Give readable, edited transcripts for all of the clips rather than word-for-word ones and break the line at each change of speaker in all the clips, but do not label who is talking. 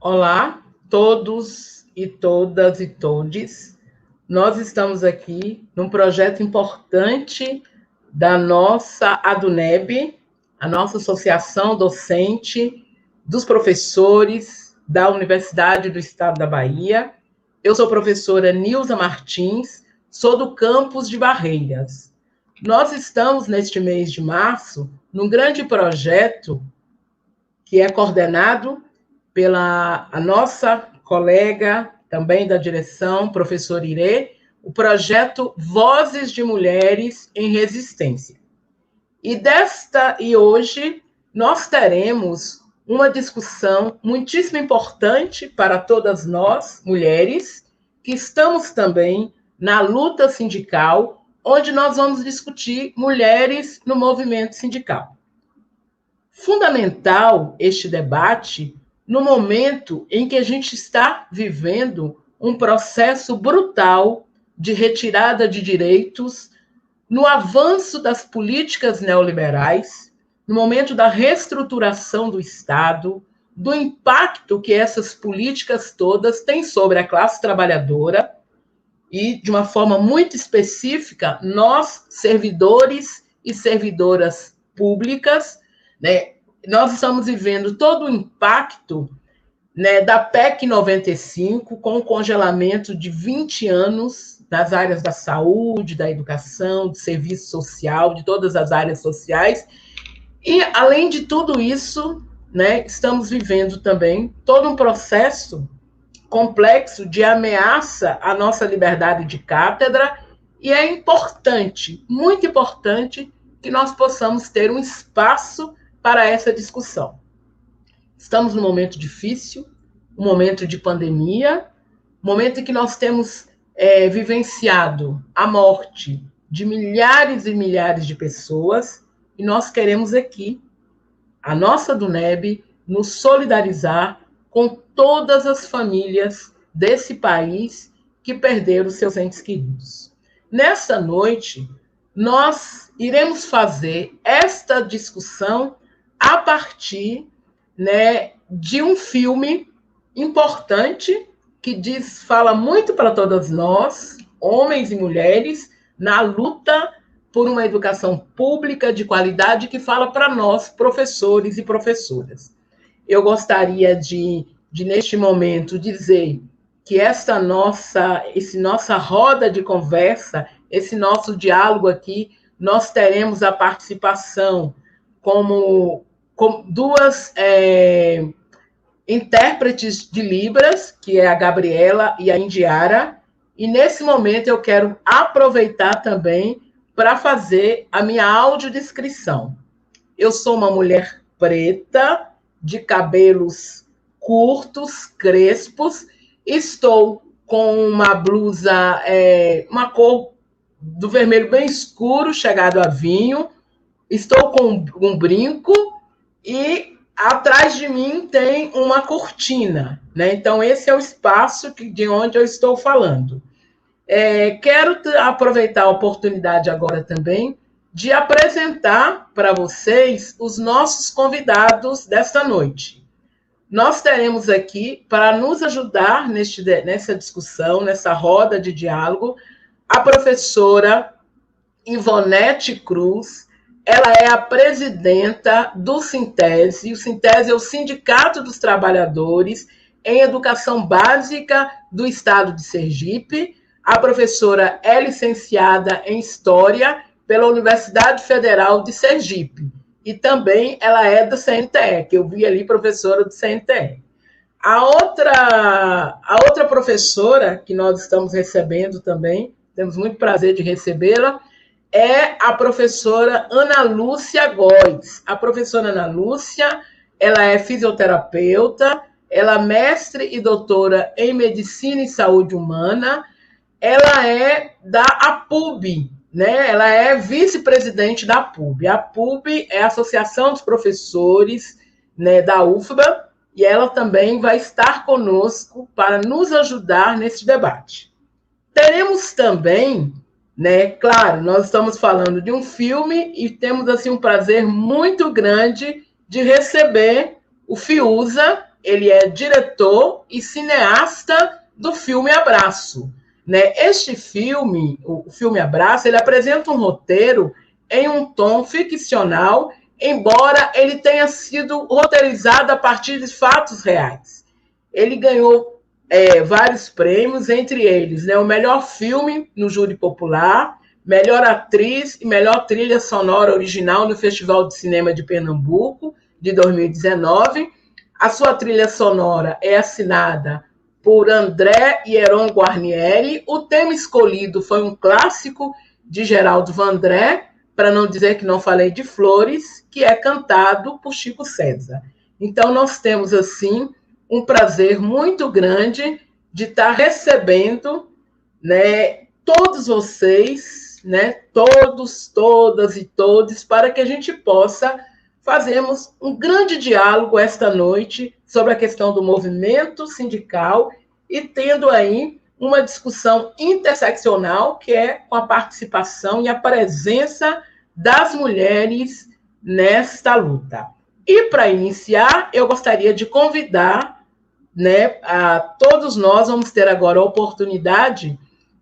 Olá, todos e todas e todes. Nós estamos aqui num projeto importante da nossa ADUNEB, a nossa associação docente dos professores da Universidade do Estado da Bahia. Eu sou professora Nilza Martins, sou do campus de Barreiras. Nós estamos, neste mês de março, num grande projeto que é coordenado pela a nossa colega, também da direção, professora Irê, o projeto Vozes de Mulheres em Resistência. E hoje nós teremos uma discussão muitíssimo importante para todas nós, mulheres, que estamos também na luta sindical, onde nós vamos discutir mulheres no movimento sindical. Fundamental este debate no momento em que a gente está vivendo um processo brutal de retirada de direitos, no avanço das políticas neoliberais, no momento da reestruturação do Estado, do impacto que essas políticas todas têm sobre a classe trabalhadora e, de uma forma muito específica, nós, servidores e servidoras públicas, né, nós estamos vivendo todo o impacto, né, da PEC 95, com o congelamento de 20 anos nas áreas da saúde, da educação, do serviço social, de todas as áreas sociais. E, além de tudo isso, né, estamos vivendo também todo um processo complexo de ameaça à nossa liberdade de cátedra, e é importante, muito importante, que nós possamos ter um espaço para essa discussão. Estamos num momento difícil, um momento de pandemia, um momento em que nós temos vivenciado a morte de milhares e milhares de pessoas, e nós queremos aqui, a nossa ADUNEB, nos solidarizar com todas as famílias desse país que perderam seus entes queridos. Nessa noite, nós iremos fazer esta discussão a partir, né, de um filme importante que fala muito para todas nós, homens e mulheres, na luta por uma educação pública de qualidade, que fala para nós, professores e professoras. Eu gostaria de neste momento, dizer que essa nossa roda de conversa, esse nosso diálogo aqui, nós teremos a participação como duas intérpretes de Libras, que é a Gabriela e a Indiara, e nesse momento eu quero aproveitar também para fazer a minha audiodescrição. Eu sou uma mulher preta, de cabelos curtos, crespos, estou com uma blusa, uma cor do vermelho bem escuro, chegado a vinho, estou com um brinco e atrás de mim tem uma cortina, né? Então, esse é o espaço de onde eu estou falando. Quero aproveitar a oportunidade agora também de apresentar para vocês os nossos convidados desta noite. Nós teremos aqui, para nos ajudar nessa discussão, nessa roda de diálogo, a professora Ivonete Cruz. Ela é a presidenta do Sintese. O Sintese é o Sindicato dos Trabalhadores em Educação Básica do Estado de Sergipe. A professora é licenciada em História pela Universidade Federal de Sergipe. E também ela é do CNTE, que eu vi ali, professora do CNTE. A outra professora que nós estamos recebendo também, temos muito prazer de recebê-la, é a professora Ana Lúcia Góes. A professora Ana Lúcia, ela é fisioterapeuta, ela é mestre e doutora em Medicina e Saúde Humana, ela é da APUB, né? Ela é vice-presidente da APUB. A APUB é a Associação dos Professores, né, da UFBA, e ela também vai estar conosco para nos ajudar nesse debate. Teremos também, né, claro, nós estamos falando de um filme e temos assim um prazer muito grande de receber o Fiuza, ele é diretor e cineasta do filme Abraço. Né? Este filme, o filme Abraço, ele apresenta um roteiro em um tom ficcional, embora ele tenha sido roteirizado a partir de fatos reais. Ele ganhou vários prêmios, entre eles, né, o melhor filme no júri popular, melhor atriz e melhor trilha sonora original no Festival de Cinema de Pernambuco, de 2019. A sua trilha sonora é assinada por André e Heron Guarnieri. O tema escolhido foi um clássico de Geraldo Vandré, para não dizer que não falei de Flores, que é cantado por Chico César. Então, nós temos, assim, um prazer muito grande de estar recebendo, né, todos vocês, né, todos, todas e todos, para que a gente possa fazermos um grande diálogo esta noite sobre a questão do movimento sindical e tendo aí uma discussão interseccional, que é com a participação e a presença das mulheres nesta luta. E, para iniciar, eu gostaria de convidar, né, a todos nós, vamos ter agora a oportunidade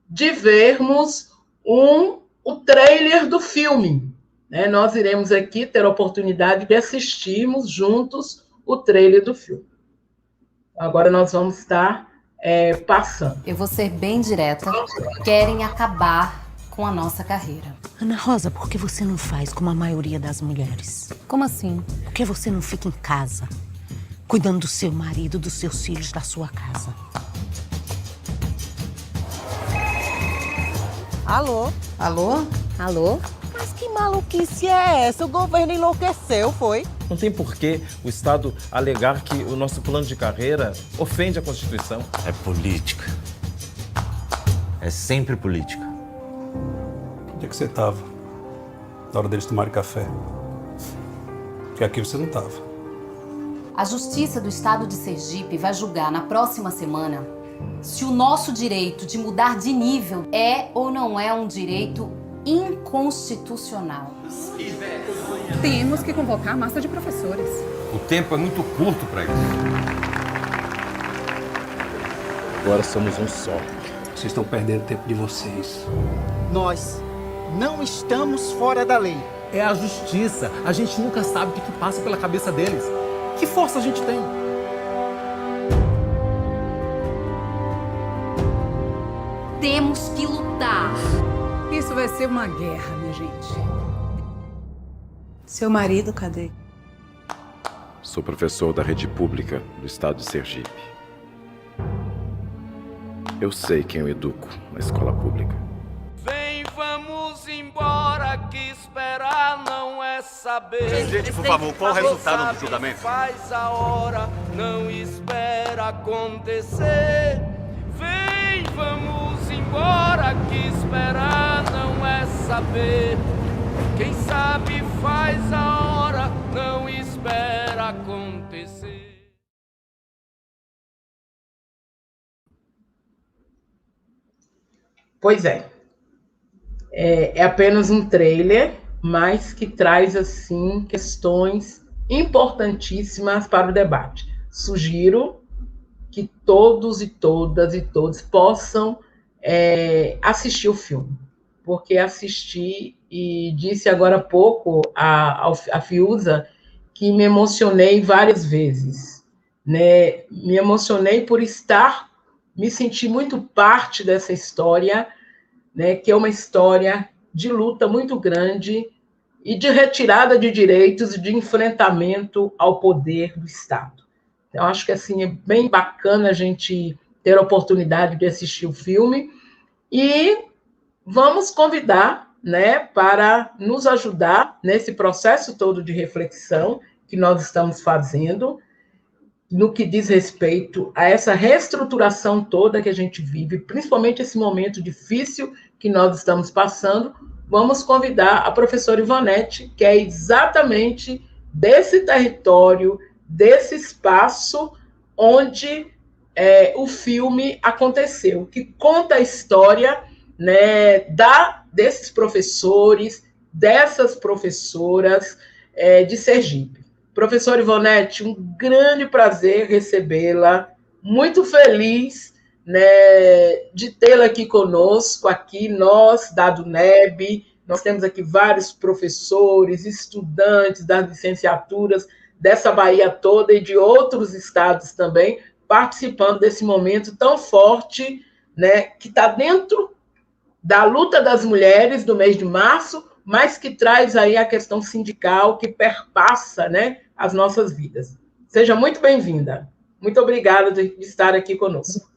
de vermos o trailer do filme. Né? Nós iremos aqui ter a oportunidade de assistirmos juntos o trailer do filme. Agora nós vamos estar passando.
Eu vou ser bem direta. Querem acabar com a nossa carreira.
Ana Rosa, por que você não faz como a maioria das mulheres?
Como assim?
Por que você não fica em casa, cuidando do seu marido, dos seus filhos, da sua casa?
Alô?
Alô? Alô?
Mas que maluquice é essa? O governo enlouqueceu, foi?
Não tem porquê o Estado alegar que o nosso plano de carreira ofende a Constituição.
É política. É sempre política.
Onde é que você estava? Na hora deles tomarem café? Porque aqui você não estava.
A Justiça do Estado de Sergipe vai julgar na próxima semana se o nosso direito de mudar de nível é ou não é um direito inconstitucional.
Temos que convocar a massa de professores.
O tempo é muito curto para isso.
Agora somos um só.
Vocês estão perdendo tempo de vocês.
Nós não estamos fora da lei.
É a justiça. A gente nunca sabe o que passa pela cabeça deles. Que força a gente tem?
Temos que lutar.
Isso vai ser uma guerra, minha gente.
Seu marido, cadê?
Sou professor da rede pública do estado de Sergipe. Eu sei quem eu educo na escola pública.
Vem, vamos embora, que esperar não é saber.
Gente, por favor, qual o resultado do julgamento?
Faz a hora, não espera acontecer. Vem, vamos embora, que esperar não é saber. Quem sabe faz a hora, não espera acontecer.
Pois é. É apenas um trailer, mas que traz, assim, questões importantíssimas para o debate. Sugiro que todos e todas e todos possam assistir o filme, porque assisti e disse agora há pouco a Fiuza que me emocionei várias vezes, né? Me emocionei por me sentir muito parte dessa história, né? Que é uma história de luta muito grande e de retirada de direitos e de enfrentamento ao poder do Estado. Então, acho que assim, é bem bacana a gente ter a oportunidade de assistir o filme e vamos convidar, né, para nos ajudar nesse processo todo de reflexão que nós estamos fazendo, no que diz respeito a essa reestruturação toda que a gente vive, principalmente esse momento difícil que nós estamos passando. Vamos convidar a professora Ivonete, que é exatamente desse território, desse espaço onde o filme aconteceu, que conta a história, né, desses professores, dessas professoras de Sergipe. Professora Ivonete, um grande prazer recebê-la, muito feliz, né, de tê-la aqui conosco, aqui nós, da ADUNEB, nós temos aqui vários professores, estudantes das licenciaturas dessa Bahia toda e de outros estados também, participando desse momento tão forte, né, que está dentro da luta das mulheres do mês de março, mas que traz aí a questão sindical que perpassa, né, as nossas vidas. Seja muito bem-vinda. Muito obrigada de estar aqui conosco.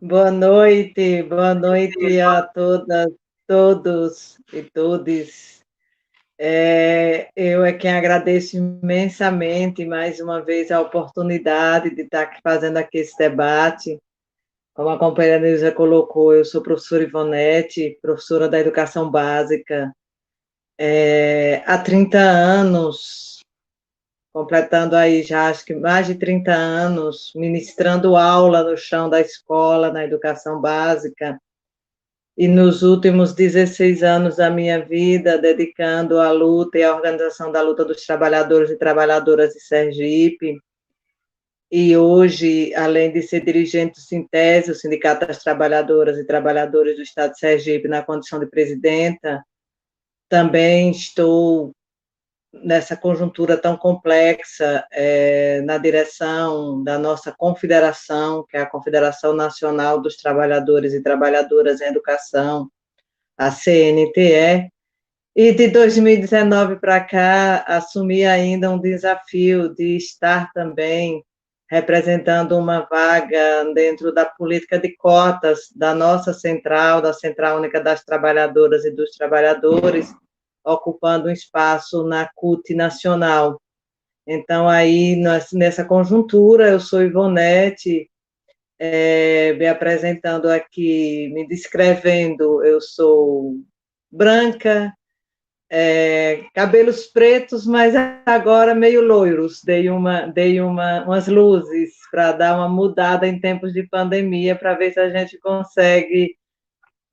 Boa noite a todas, todos e todes. Eu é quem agradeço imensamente mais uma vez a oportunidade de estar aqui fazendo aqui esse debate. Como a companheira Nilza colocou, eu sou professora Ivonete, professora da educação básica, há 30 anos, completando aí já acho que mais de 30 anos, ministrando aula no chão da escola, na educação básica, e nos últimos 16 anos da minha vida, dedicando à luta e à organização da luta dos trabalhadores e trabalhadoras de Sergipe. E hoje, além de ser dirigente do Sintese, o Sindicato das Trabalhadoras e Trabalhadores do Estado de Sergipe, na condição de presidenta, também estou nessa conjuntura tão complexa, na direção da nossa confederação, que é a Confederação Nacional dos Trabalhadores e Trabalhadoras em Educação, a CNTE, e de 2019 para cá, assumi ainda um desafio de estar também representando uma vaga dentro da política de cotas da nossa central, da Central Única das Trabalhadoras e dos Trabalhadores, ocupando um espaço na CUT Nacional. Então, aí, nessa conjuntura, eu sou Ivonete, me apresentando aqui, me descrevendo, eu sou branca, cabelos pretos, mas agora meio loiros, dei umas luzes para dar uma mudada em tempos de pandemia, para ver se a gente consegue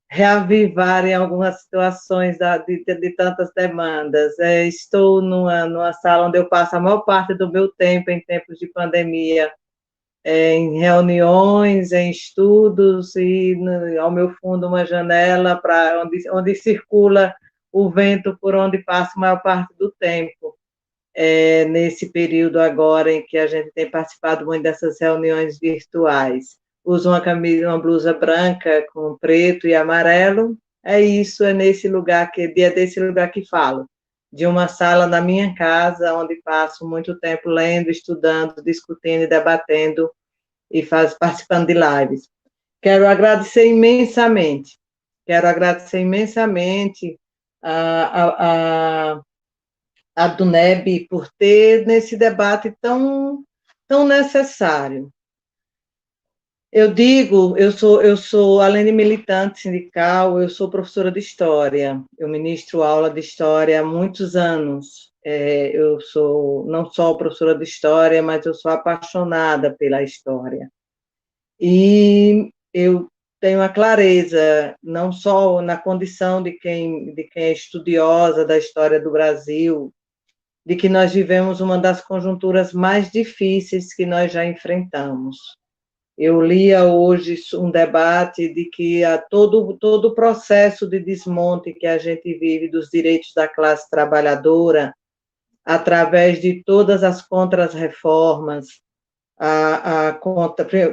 reavivar em algumas situações de tantas demandas. Estou numa sala onde eu passo a maior parte do meu tempo em tempos de pandemia, em reuniões, em estudos, e ao meu fundo uma janela onde circula o vento por onde passo a maior parte do tempo, nesse período agora em que a gente tem participado muito dessas reuniões virtuais. Uso uma camisa, uma blusa branca com preto e amarelo, isso, desse lugar que falo, de uma sala na minha casa, onde passo muito tempo lendo, estudando, discutindo e debatendo, e participando de lives. Quero agradecer imensamente a ADUNEB por ter nesse debate tão necessário. Eu sou, além de militante sindical, eu sou professora de História, eu ministro aula de História há muitos anos, eu sou não só professora de História, mas eu sou apaixonada pela História, e eu tenho a clareza, não só na condição de quem é estudiosa da história do Brasil, de que nós vivemos uma das conjunturas mais difíceis que nós já enfrentamos. Eu lia hoje um debate de que todo o processo de desmonte que a gente vive dos direitos da classe trabalhadora, através de todas as contras-reformas,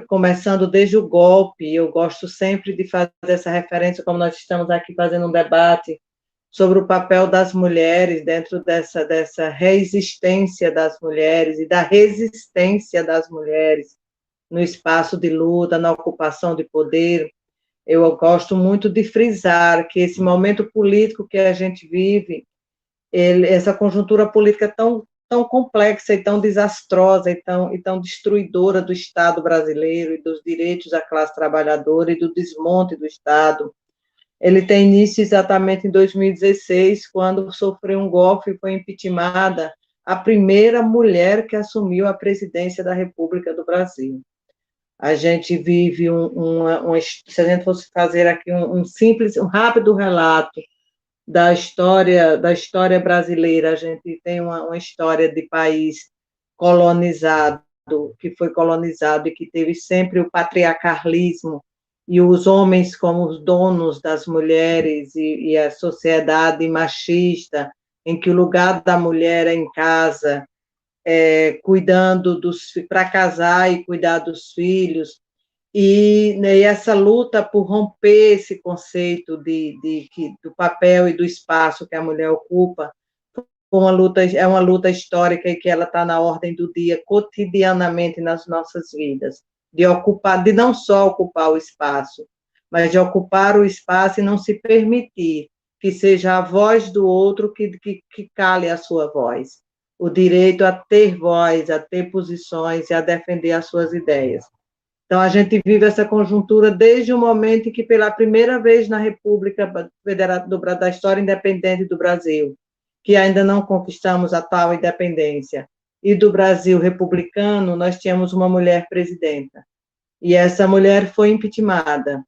começando desde o golpe, eu gosto sempre de fazer essa referência, como nós estamos aqui fazendo um debate sobre o papel das mulheres dentro dessa resistência das mulheres e da resistência das mulheres no espaço de luta, na ocupação de poder. Eu gosto muito de frisar que esse momento político que a gente vive, essa conjuntura política tão complexa e tão desastrosa e tão destruidora do Estado brasileiro e dos direitos da classe trabalhadora e do desmonte do Estado, ele tem início exatamente em 2016, quando sofreu um golpe e foi impeachmentada a primeira mulher que assumiu a presidência da República do Brasil. A gente vive se a gente fosse fazer aqui um rápido relato da história brasileira. A gente tem uma história de país colonizado, que foi colonizado e que teve sempre o patriarcalismo e os homens como os donos das mulheres e a sociedade machista, em que o lugar da mulher é em casa, cuidando para casar e cuidar dos filhos, e essa luta por romper esse conceito do papel e do espaço que a mulher ocupa, é uma luta histórica e que ela está na ordem do dia cotidianamente nas nossas vidas, de não só ocupar o espaço, mas de ocupar o espaço e não se permitir que seja a voz do outro que cale a sua voz, o direito a ter voz, a ter posições e a defender as suas ideias. Então, a gente vive essa conjuntura desde o momento em que, pela primeira vez na República Federal da história independente do Brasil, que ainda não conquistamos a tal independência, e do Brasil republicano, nós tínhamos uma mulher presidenta. E essa mulher foi impeachmentada.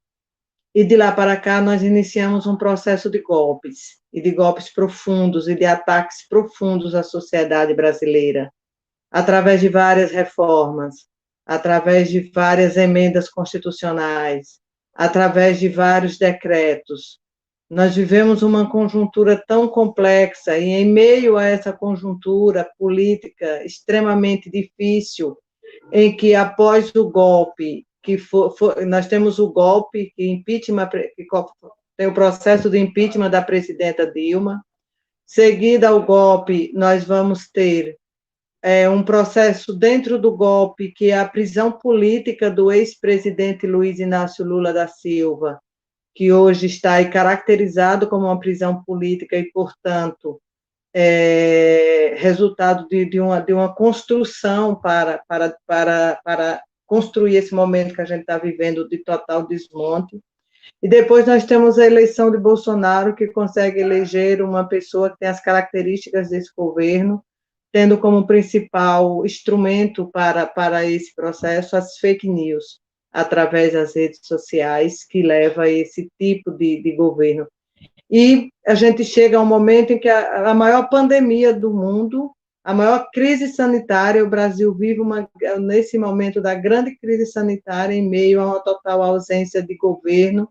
E de lá para cá, nós iniciamos um processo de golpes, e de golpes profundos, e de ataques profundos à sociedade brasileira, através de várias reformas, através de várias emendas constitucionais, através de vários decretos. Nós vivemos uma conjuntura tão complexa, e em meio a essa conjuntura política extremamente difícil, em que após o golpe, nós temos o golpe, que tem o processo de impeachment da presidenta Dilma, seguida ao golpe, nós vamos ter um processo dentro do golpe, que é a prisão política do ex-presidente Luiz Inácio Lula da Silva, que hoje está aí caracterizado como uma prisão política e, portanto, resultado de uma construção para construir esse momento que a gente está vivendo de total desmonte. E depois nós temos a eleição de Bolsonaro, que consegue eleger uma pessoa que tem as características desse governo, tendo como principal instrumento para esse processo as fake news, através das redes sociais, que leva a esse tipo de governo. E a gente chega a um momento em que a maior pandemia do mundo, a maior crise sanitária, o Brasil vive nesse momento da grande crise sanitária, em meio a uma total ausência de governo,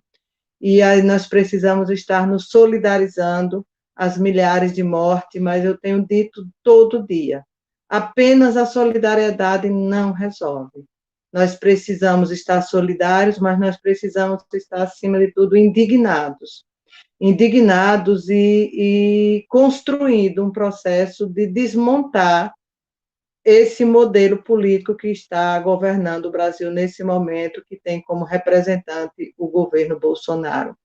e aí nós precisamos estar nos solidarizando as milhares de mortes, mas eu tenho dito todo dia, apenas a solidariedade não resolve. Nós precisamos estar solidários, mas nós precisamos estar, acima de tudo, indignados e construindo um processo de desmontar esse modelo político que está governando o Brasil nesse momento, que tem como representante o governo Bolsonaro.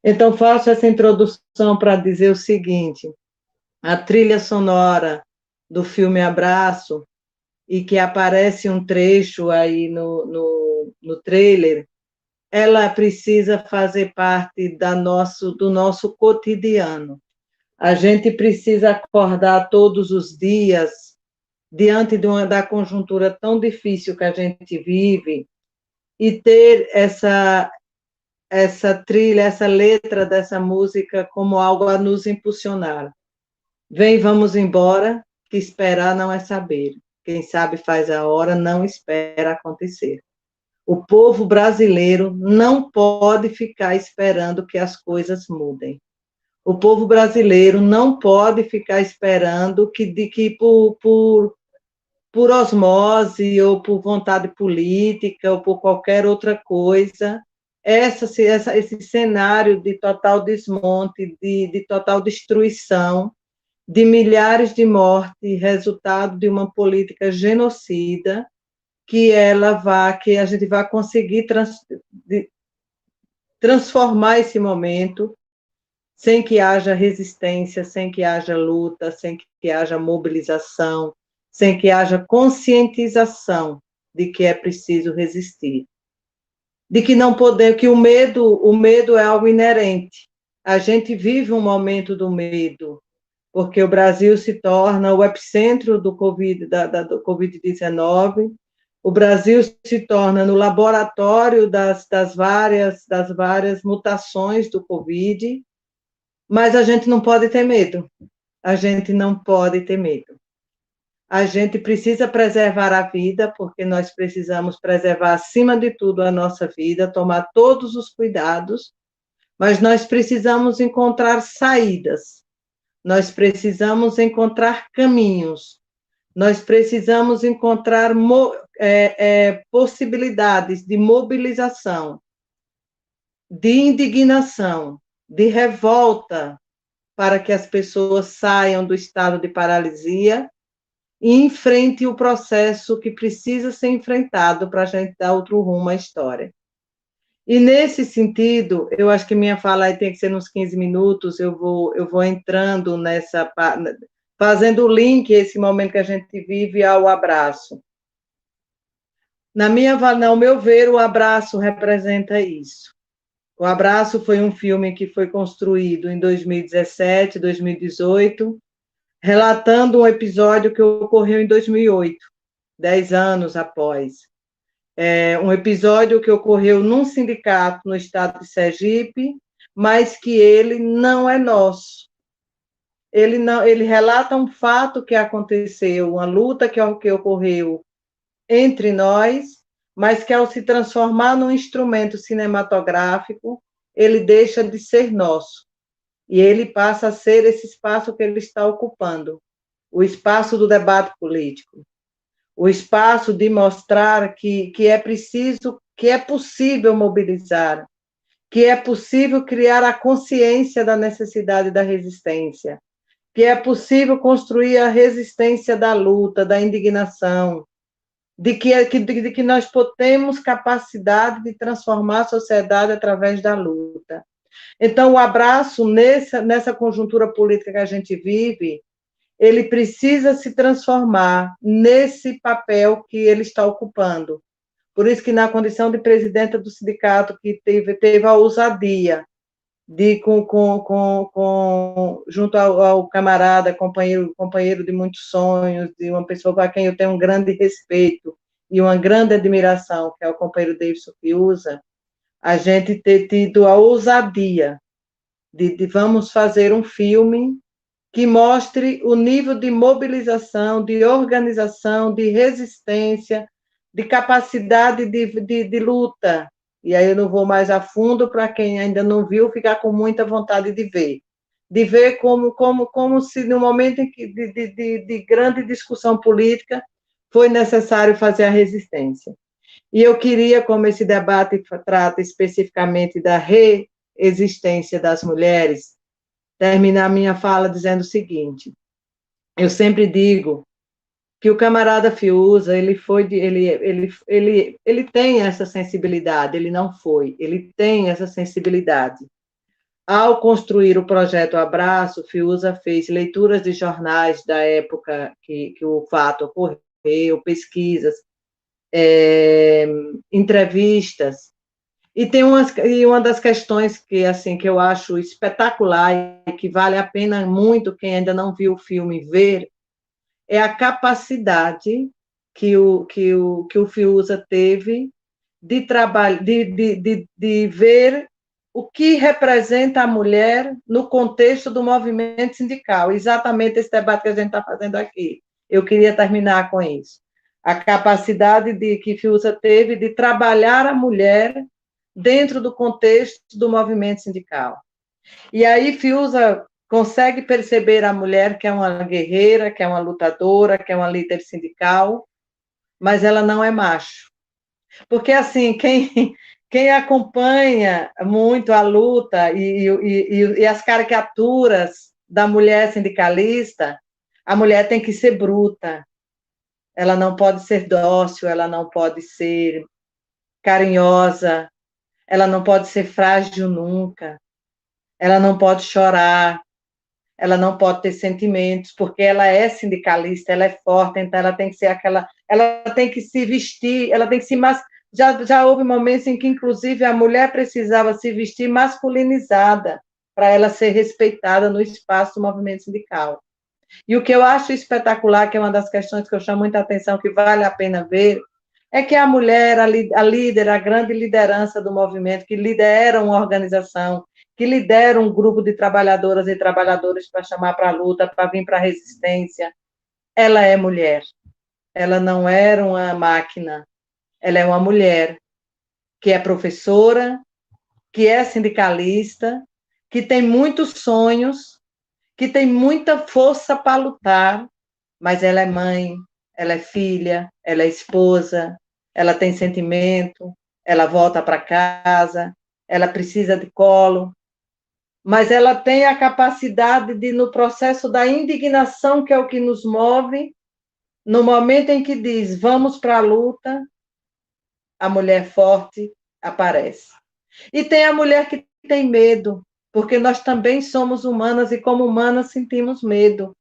Então, faço essa introdução para dizer o seguinte: a trilha sonora do filme Abraço, e que aparece um trecho aí no trailer, ela precisa fazer parte do nosso cotidiano. A gente precisa acordar todos os dias, diante da conjuntura tão difícil que a gente vive, e ter essa trilha, essa letra dessa música como algo a nos impulsionar. Vem, vamos embora, que esperar não é saber. Quem sabe faz a hora, não espera acontecer. O povo brasileiro não pode ficar esperando que as coisas mudem. O povo brasileiro não pode ficar esperando que por osmose, ou por vontade política, ou por qualquer outra coisa, esse cenário de total desmonte, de total destruição, de milhares de mortes, resultado de uma política genocida, que a gente vai conseguir transformar esse momento sem que haja resistência, sem que haja luta, sem que haja mobilização, sem que haja conscientização de que é preciso resistir. De que não podemos, que o medo é algo inerente. A gente vive um momento do medo, porque o Brasil se torna o epicentro do Covid-19, o Brasil se torna no laboratório das várias mutações do Covid, Mas a gente não pode ter medo. A gente não pode ter medo. A gente precisa preservar a vida, porque nós precisamos preservar, acima de tudo, a nossa vida, tomar todos os cuidados, mas nós precisamos encontrar saídas, nós precisamos encontrar caminhos, nós precisamos encontrar possibilidades de mobilização, de indignação, de revolta, para que as pessoas saiam do estado de paralisia e enfrente o processo que precisa ser enfrentado para a gente dar outro rumo à história. E, nesse sentido, eu acho que minha fala aí tem que ser nos 15 minutos, eu vou entrando nessa, fazendo o link, esse momento que a gente vive, ao abraço. Ao meu ver, o abraço representa isso. O Abraço foi um filme que foi construído em 2017, 2018, relatando um episódio que ocorreu em 2008, 10 anos após. Um episódio que ocorreu num sindicato no estado de Sergipe, mas que ele não é nosso. Ele relata um fato que aconteceu, uma luta que ocorreu entre nós, mas que, ao se transformar num instrumento cinematográfico, ele deixa de ser nosso. E ele passa a ser esse espaço que ele está ocupando, o espaço do debate político, o espaço de mostrar que é preciso, que é possível mobilizar, que é possível criar a consciência da necessidade da resistência, que é possível construir a resistência da luta, da indignação, de que nós temos capacidade de transformar a sociedade através da luta. Então, o abraço, nessa conjuntura política que a gente vive, ele precisa se transformar nesse papel que ele está ocupando. Por isso que, na condição de presidenta do sindicato, que teve a ousadia de, junto ao camarada, companheiro de muitos sonhos, de uma pessoa a quem eu tenho um grande respeito e uma grande admiração, que é o companheiro Davidson Fiuza, a gente ter tido a ousadia de vamos fazer um filme que mostre o nível de mobilização, de organização, de resistência, de capacidade de luta. E aí eu não vou mais a fundo, para quem ainda não viu, ficar com muita vontade de ver como se, no momento em que, de grande discussão política, foi necessário fazer a resistência. E eu queria, como esse debate trata especificamente da reexistência das mulheres, terminar minha fala dizendo o seguinte: eu sempre digo que o camarada Fiuza, ele tem essa sensibilidade, ele tem essa sensibilidade. Ao construir o projeto Abraço, Fiuza fez leituras de jornais da época que o fato ocorreu, pesquisas, entrevistas, e uma das questões que eu acho espetacular e que vale a pena muito quem ainda não viu o filme ver, é a capacidade que o Fiuza teve de ver o que representa a mulher no contexto do movimento sindical, exatamente esse debate que a gente está fazendo aqui. Eu queria terminar com isso. A capacidade que Fiuza teve de trabalhar a mulher dentro do contexto do movimento sindical. E aí Fiuza consegue perceber a mulher que é uma guerreira, que é uma lutadora, que é uma líder sindical, mas ela não é macho. Porque, assim, quem acompanha muito a luta e as caricaturas da mulher sindicalista, a mulher tem que ser bruta, ela não pode ser dócil, ela não pode ser carinhosa, ela não pode ser frágil nunca, ela não pode chorar, ela não pode ter sentimentos, porque ela é sindicalista, ela é forte, então ela tem que ser ela tem que se vestir, ela tem que se já houve momentos em que, inclusive, a mulher precisava se vestir masculinizada para ela ser respeitada no espaço do movimento sindical. E o que eu acho espetacular, que é uma das questões que eu chamo muita atenção, que vale a pena ver, é que a mulher, a líder, a grande liderança do movimento, que lidera uma organização, que lidera um grupo de trabalhadoras e trabalhadores para chamar para a luta, para vir para a resistência, ela é mulher. Ela não era uma máquina, ela é uma mulher que é professora, que é sindicalista, que tem muitos sonhos, que tem muita força para lutar, mas ela é mãe, ela é filha, ela é esposa, ela tem sentimento, ela volta para casa, ela precisa de colo, mas ela tem a capacidade de, no processo da indignação, que é o que nos move, no momento em que diz, vamos para a luta, a mulher forte aparece. E tem a mulher que tem medo, porque nós também somos humanas e, como humanas, sentimos medo.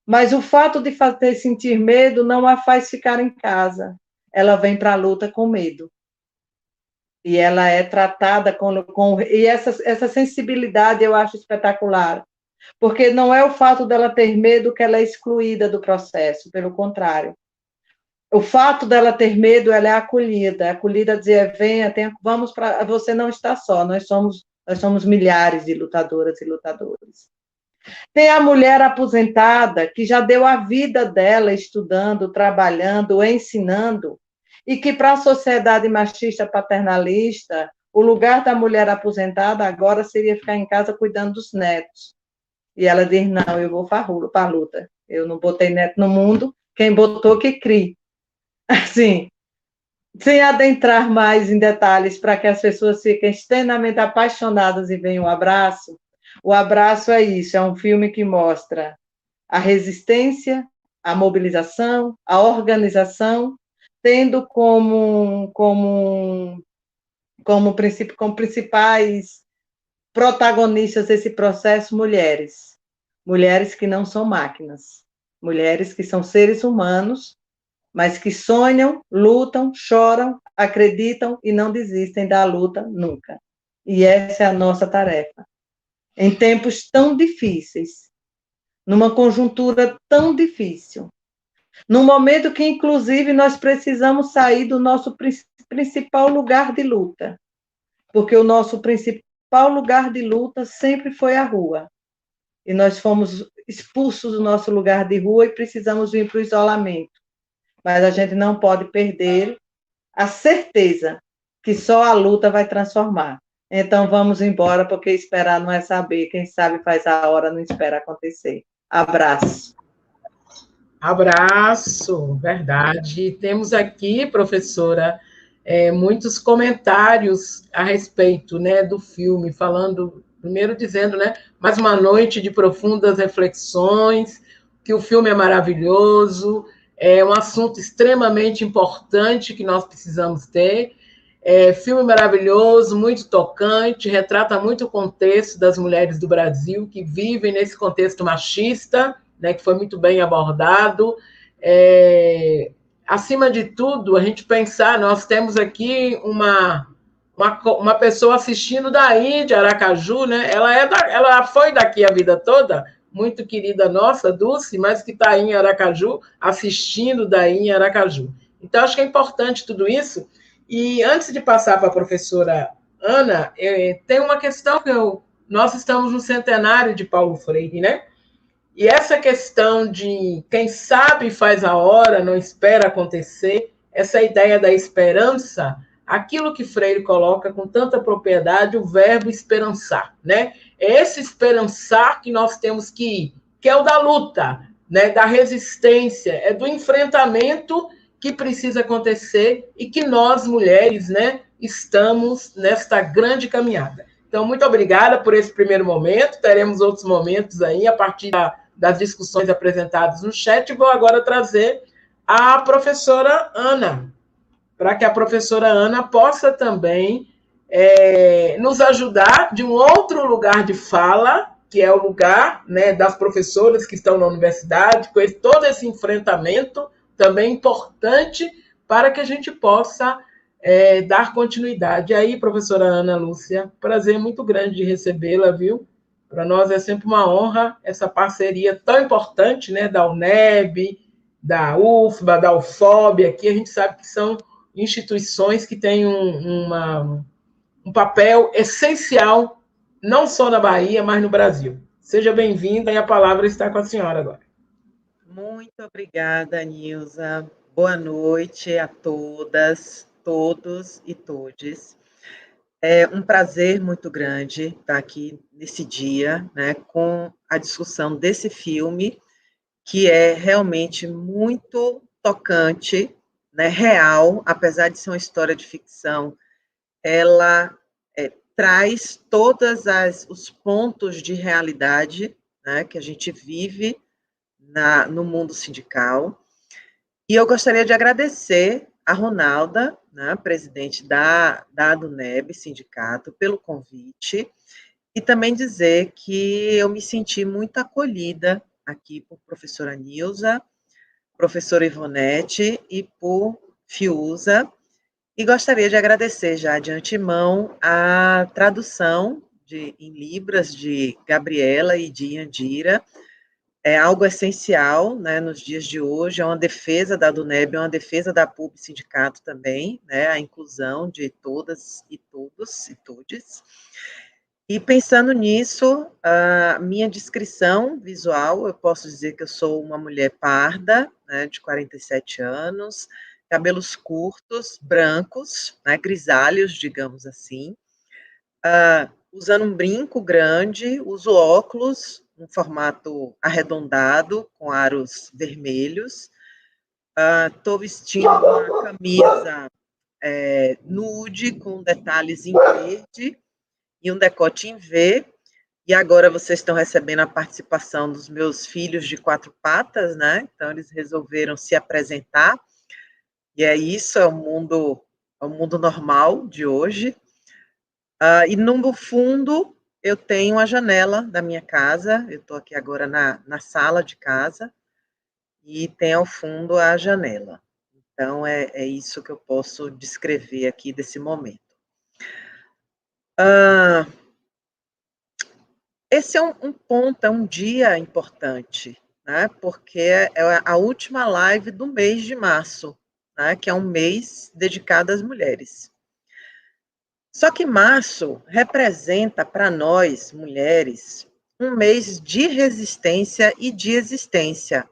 Mas o fato de fazer sentir medo não a faz ficar em casa. Ela vem para a luta com medo. E ela é tratada e essa sensibilidade eu acho espetacular, porque não é o fato dela ter medo que ela é excluída do processo, pelo contrário. O fato dela ter medo, ela é acolhida a dizer, venha, vamos para... Você não está só, nós somos milhares de lutadoras e lutadores. Tem a mulher aposentada, que já deu a vida dela estudando, trabalhando, ensinando, e que, para a sociedade machista paternalista, o lugar da mulher aposentada agora seria ficar em casa cuidando dos netos. E ela diz, não, eu vou para a luta. Eu não botei neto no mundo, quem botou que crie. Assim, sem adentrar mais em detalhes para que as pessoas fiquem extremamente apaixonadas e venham um abraço, o abraço é isso, é um filme que mostra a resistência, a mobilização, a organização, tendo como principais protagonistas desse processo mulheres que não são máquinas, mulheres que são seres humanos, mas que sonham, lutam, choram, acreditam e não desistem da luta nunca. E essa é a nossa tarefa. Em tempos tão difíceis, numa conjuntura tão difícil, num momento que, inclusive, nós precisamos sair do nosso principal lugar de luta, porque o nosso principal lugar de luta sempre foi a rua, e nós fomos expulsos do nosso lugar de rua e precisamos vir para o isolamento, mas a gente não pode perder a certeza que só a luta vai transformar. Então, vamos embora, porque esperar não é saber, quem sabe faz a hora, não espera acontecer. Abraço.
Abraço, verdade. Temos aqui, professora, muitos comentários a respeito, né, do filme, falando, primeiro dizendo, né, mais uma noite de profundas reflexões, que o filme é maravilhoso, é um assunto extremamente importante que nós precisamos ter, filme maravilhoso, muito tocante, retrata muito o contexto das mulheres do Brasil que vivem nesse contexto machista, né, que foi muito bem abordado. Acima de tudo, a gente pensar, nós temos aqui uma pessoa assistindo daí, de Aracaju, né? Ela foi daqui a vida toda, muito querida nossa, Dulce, mas que está aí em Aracaju, assistindo daí em Aracaju. Então, acho que é importante tudo isso. E antes de passar para a professora Ana, tem uma questão que nós estamos no centenário de Paulo Freire, né? E essa questão de quem sabe faz a hora, não espera acontecer, essa ideia da esperança, aquilo que Freire coloca com tanta propriedade, o verbo esperançar, né? É esse esperançar que nós temos que ir, que é o da luta, né? Da resistência, é do enfrentamento que precisa acontecer e que nós, mulheres, né, estamos nesta grande caminhada. Então, muito obrigada por esse primeiro momento, teremos outros momentos aí, a partir das discussões apresentadas no chat. Vou agora trazer a professora Ana, para que a professora Ana possa também nos ajudar de um outro lugar de fala, que é o lugar, né, das professoras que estão na universidade, com todo esse enfrentamento também importante para que a gente possa dar continuidade. E aí, professora Ana Lúcia, prazer muito grande de recebê-la, viu? Para nós é sempre uma honra essa parceria tão importante, né, da UNEB, da UFBA, da UFOB, aqui a gente sabe que são instituições que têm um papel essencial não só na Bahia, mas no Brasil. Seja bem-vinda e a palavra está com a senhora agora.
Muito obrigada, Nilza. Boa noite a todas, todos e todes. É um prazer muito grande estar aqui nesse dia, né, com a discussão desse filme, que é realmente muito tocante, né, real, apesar de ser uma história de ficção, ela traz todos os pontos de realidade, né, que a gente vive no mundo sindical. E eu gostaria de agradecer a Ronalda, né, presidente da ADUNEB, sindicato, pelo convite, e também dizer que eu me senti muito acolhida aqui por professora Nilza, professora Ivonete e por Fiuza, e gostaria de agradecer já de antemão a tradução em Libras de Gabriela e de Yandira. É algo essencial, né, nos dias de hoje, é uma defesa da ADUNEB, é uma defesa da PUB Sindicato também, né, a inclusão de todas e todos e todes. E pensando nisso, a minha descrição visual, eu posso dizer que eu sou uma mulher parda, né, de 47 anos, cabelos curtos, brancos, né, grisalhos, digamos assim, usando um brinco grande, uso óculos, um formato arredondado, com aros vermelhos, estou vestindo uma camisa nude, com detalhes em verde, e um decote em V, e agora vocês estão recebendo a participação dos meus filhos de 4 patas, né? Então eles resolveram se apresentar, e é isso, é o mundo normal de hoje. E no fundo eu tenho a janela da minha casa, eu estou aqui agora na sala de casa, e tem ao fundo a janela. Então é isso que eu posso descrever aqui desse momento. Esse é um ponto, é um dia importante, né, porque é a última live do mês de março, né, que é um mês dedicado às mulheres. Só que março representa para nós, mulheres, um mês de resistência e de existência,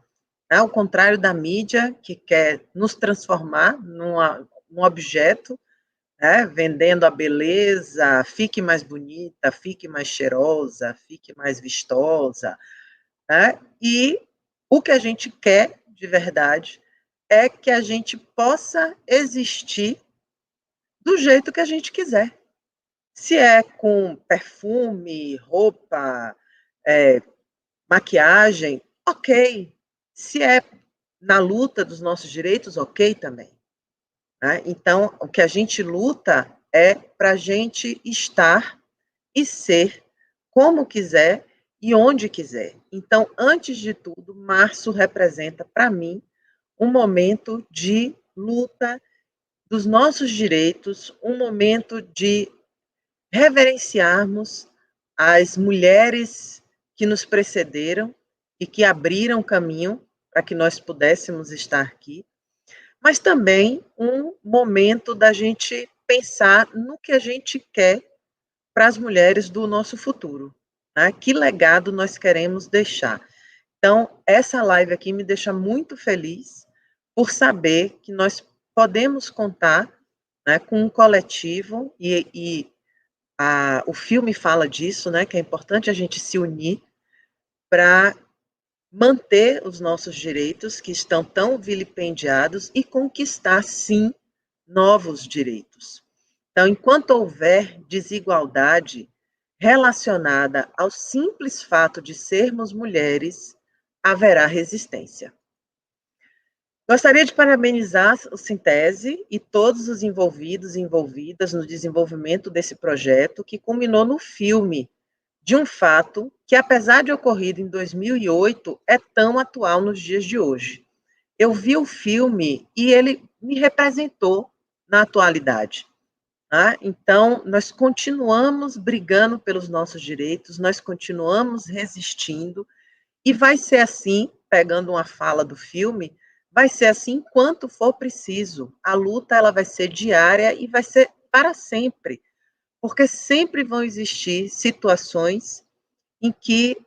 né, ao contrário da mídia, que quer nos transformar num objeto, né, vendendo a beleza, fique mais bonita, fique mais cheirosa, fique mais vistosa, né? E o que a gente quer, de verdade, é que a gente possa existir do jeito que a gente quiser. Se é com perfume, roupa, maquiagem, ok. Se é na luta dos nossos direitos, ok também. Né? Então, o que a gente luta é para a gente estar e ser como quiser e onde quiser. Então, antes de tudo, março representa, para mim, um momento de luta dos nossos direitos, um momento de reverenciarmos as mulheres que nos precederam e que abriram caminho para que nós pudéssemos estar aqui, mas também um momento da gente pensar no que a gente quer para as mulheres do nosso futuro, né? Que legado nós queremos deixar. Então, essa live aqui me deixa muito feliz por saber que nós podemos contar, né, com um coletivo, o filme fala disso, né, que é importante a gente se unir para manter os nossos direitos, que estão tão vilipendiados, e conquistar, sim, novos direitos. Então, enquanto houver desigualdade relacionada ao simples fato de sermos mulheres, haverá resistência. Gostaria de parabenizar o Sintese e todos os envolvidos e envolvidas no desenvolvimento desse projeto, que culminou no filme de um fato que, apesar de ocorrido em 2008, é tão atual nos dias de hoje. Eu vi o filme e ele me representou na atualidade. Tá? Então, nós continuamos brigando pelos nossos direitos, nós continuamos resistindo, e vai ser assim, pegando uma fala do filme, vai ser assim enquanto for preciso. A luta ela vai ser diária e vai ser para sempre, porque sempre vão existir situações em que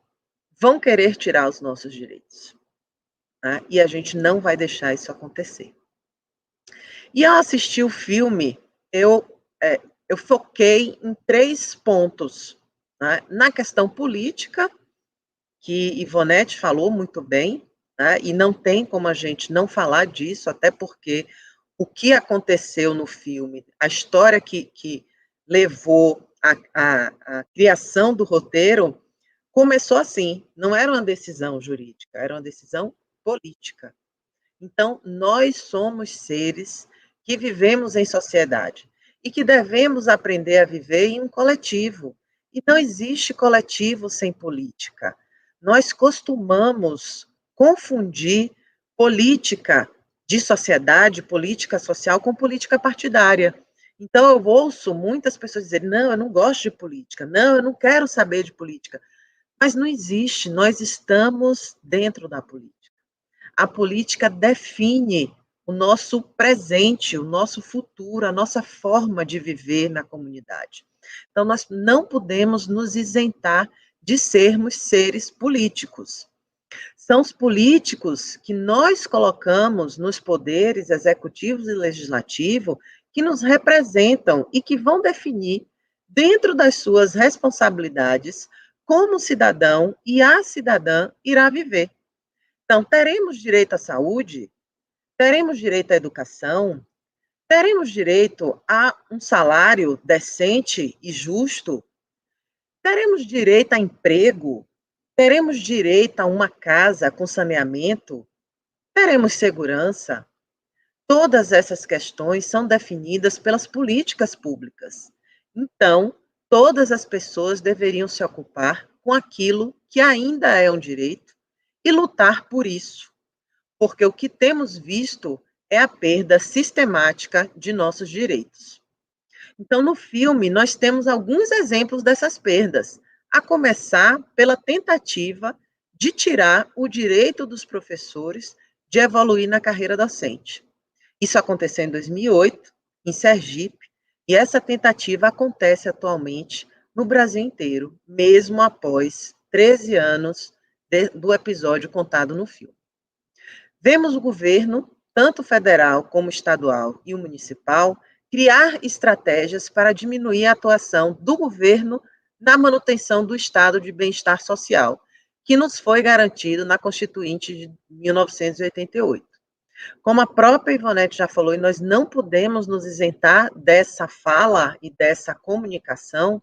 vão querer tirar os nossos direitos, né? E a gente não vai deixar isso acontecer. E ao assistir o filme, eu foquei em 3 pontos, né? Na questão política, que Ivonete falou muito bem, né? E não tem como a gente não falar disso, até porque o que aconteceu no filme, a história que levou a criação do roteiro, começou assim, não era uma decisão jurídica, era uma decisão política. Então, nós somos seres que vivemos em sociedade e que devemos aprender a viver em um coletivo. E não existe coletivo sem política. Nós costumamos confundir política de sociedade, política social, com política partidária. Então, eu ouço muitas pessoas dizerem, não, eu não gosto de política, não, eu não quero saber de política. Mas não existe, nós estamos dentro da política. A política define o nosso presente, o nosso futuro, a nossa forma de viver na comunidade. Então, nós não podemos nos isentar de sermos seres políticos. São os políticos que nós colocamos nos poderes executivos e legislativo que nos representam e que vão definir, dentro das suas responsabilidades, como o cidadão e a cidadã irá viver. Então, teremos direito à saúde, teremos direito à educação, teremos direito a um salário decente e justo, teremos direito a emprego, teremos direito a uma casa com saneamento, teremos segurança. Todas essas questões são definidas pelas políticas públicas. Então, todas as pessoas deveriam se ocupar com aquilo que ainda é um direito e lutar por isso, porque o que temos visto é a perda sistemática de nossos direitos. Então, no filme, nós temos alguns exemplos dessas perdas, a começar pela tentativa de tirar o direito dos professores de evoluir na carreira docente. Isso aconteceu em 2008, em Sergipe, e essa tentativa acontece atualmente no Brasil inteiro, mesmo após 13 anos do episódio contado no filme. Vemos o governo, tanto federal como estadual e o municipal, criar estratégias para diminuir a atuação do governo na manutenção do estado de bem-estar social, que nos foi garantido na Constituinte de 1988. Como a própria Ivonete já falou, e nós não podemos nos isentar dessa fala e dessa comunicação,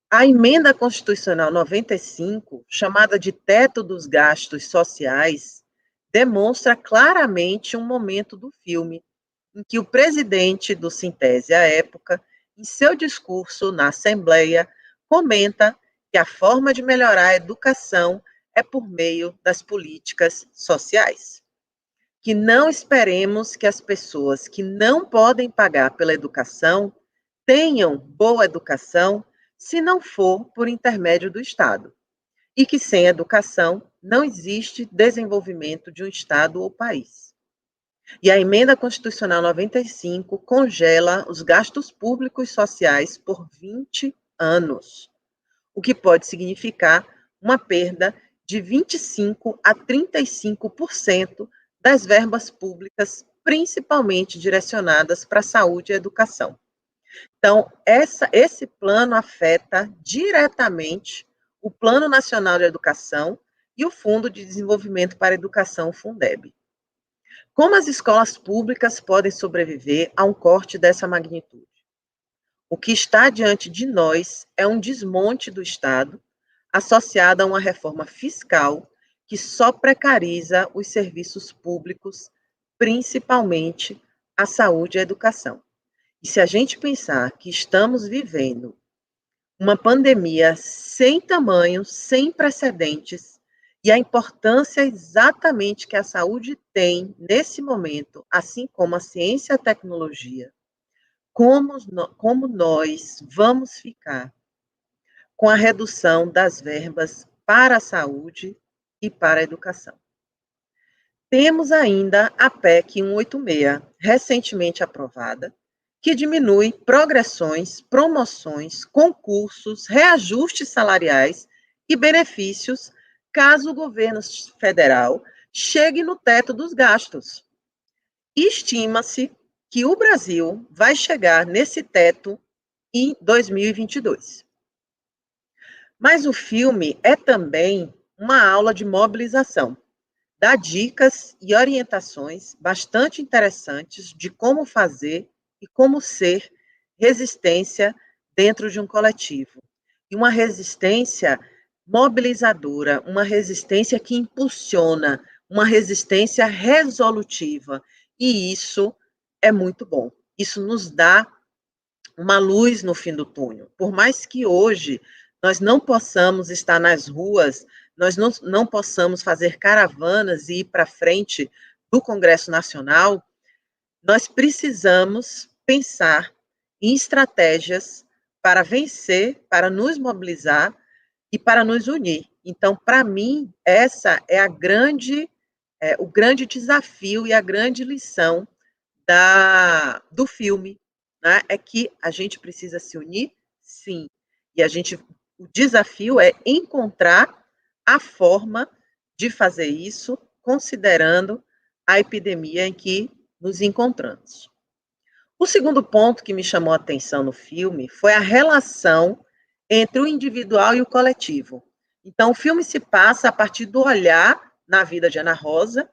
a emenda constitucional 95, chamada de teto dos gastos sociais, demonstra claramente um momento do filme em que o presidente do Sintese, à época, em seu discurso na Assembleia, comenta que a forma de melhorar a educação é por meio das políticas sociais. Que não esperemos que as pessoas que não podem pagar pela educação tenham boa educação se não for por intermédio do Estado, e que sem educação não existe desenvolvimento de um Estado ou país. E a Emenda Constitucional 95 congela os gastos públicos sociais por 20 anos, o que pode significar uma perda de 25% a 35% das verbas públicas, principalmente direcionadas para a saúde e educação. Então, esse plano afeta diretamente o Plano Nacional de Educação e o Fundo de Desenvolvimento para a Educação, o Fundeb. Como as escolas públicas podem sobreviver a um corte dessa magnitude? O que está diante de nós é um desmonte do Estado, associado a uma reforma fiscal que só precariza os serviços públicos, principalmente a saúde e a educação. E se a gente pensar que estamos vivendo uma pandemia sem tamanho, sem precedentes, e a importância exatamente que a saúde tem nesse momento, assim como a ciência e a tecnologia, como nós vamos ficar com a redução das verbas para a saúde e para a educação. Temos ainda a PEC 186, recentemente aprovada, que diminui progressões, promoções, concursos, reajustes salariais e benefícios caso o governo federal chegue no teto dos gastos. Estima-se que o Brasil vai chegar nesse teto em 2022. Mas o filme é também uma aula de mobilização. Dá dicas e orientações bastante interessantes de como fazer e como ser resistência dentro de um coletivo. E uma resistência mobilizadora, uma resistência que impulsiona, uma resistência resolutiva. E isso é muito bom. Isso nos dá uma luz no fim do túnel. Por mais que hoje nós não possamos estar nas ruas, nós não possamos fazer caravanas e ir para frente do Congresso Nacional, nós precisamos pensar em estratégias para vencer, para nos mobilizar e para nos unir. Então, para mim, essa é o grande desafio e a grande lição do filme, né? É que a gente precisa se unir, sim. E o desafio é encontrar a forma de fazer isso, considerando a epidemia em que nos encontramos. O segundo ponto que me chamou a atenção no filme foi a relação entre o individual e o coletivo. Então, o filme se passa a partir do olhar na vida de Ana Rosa,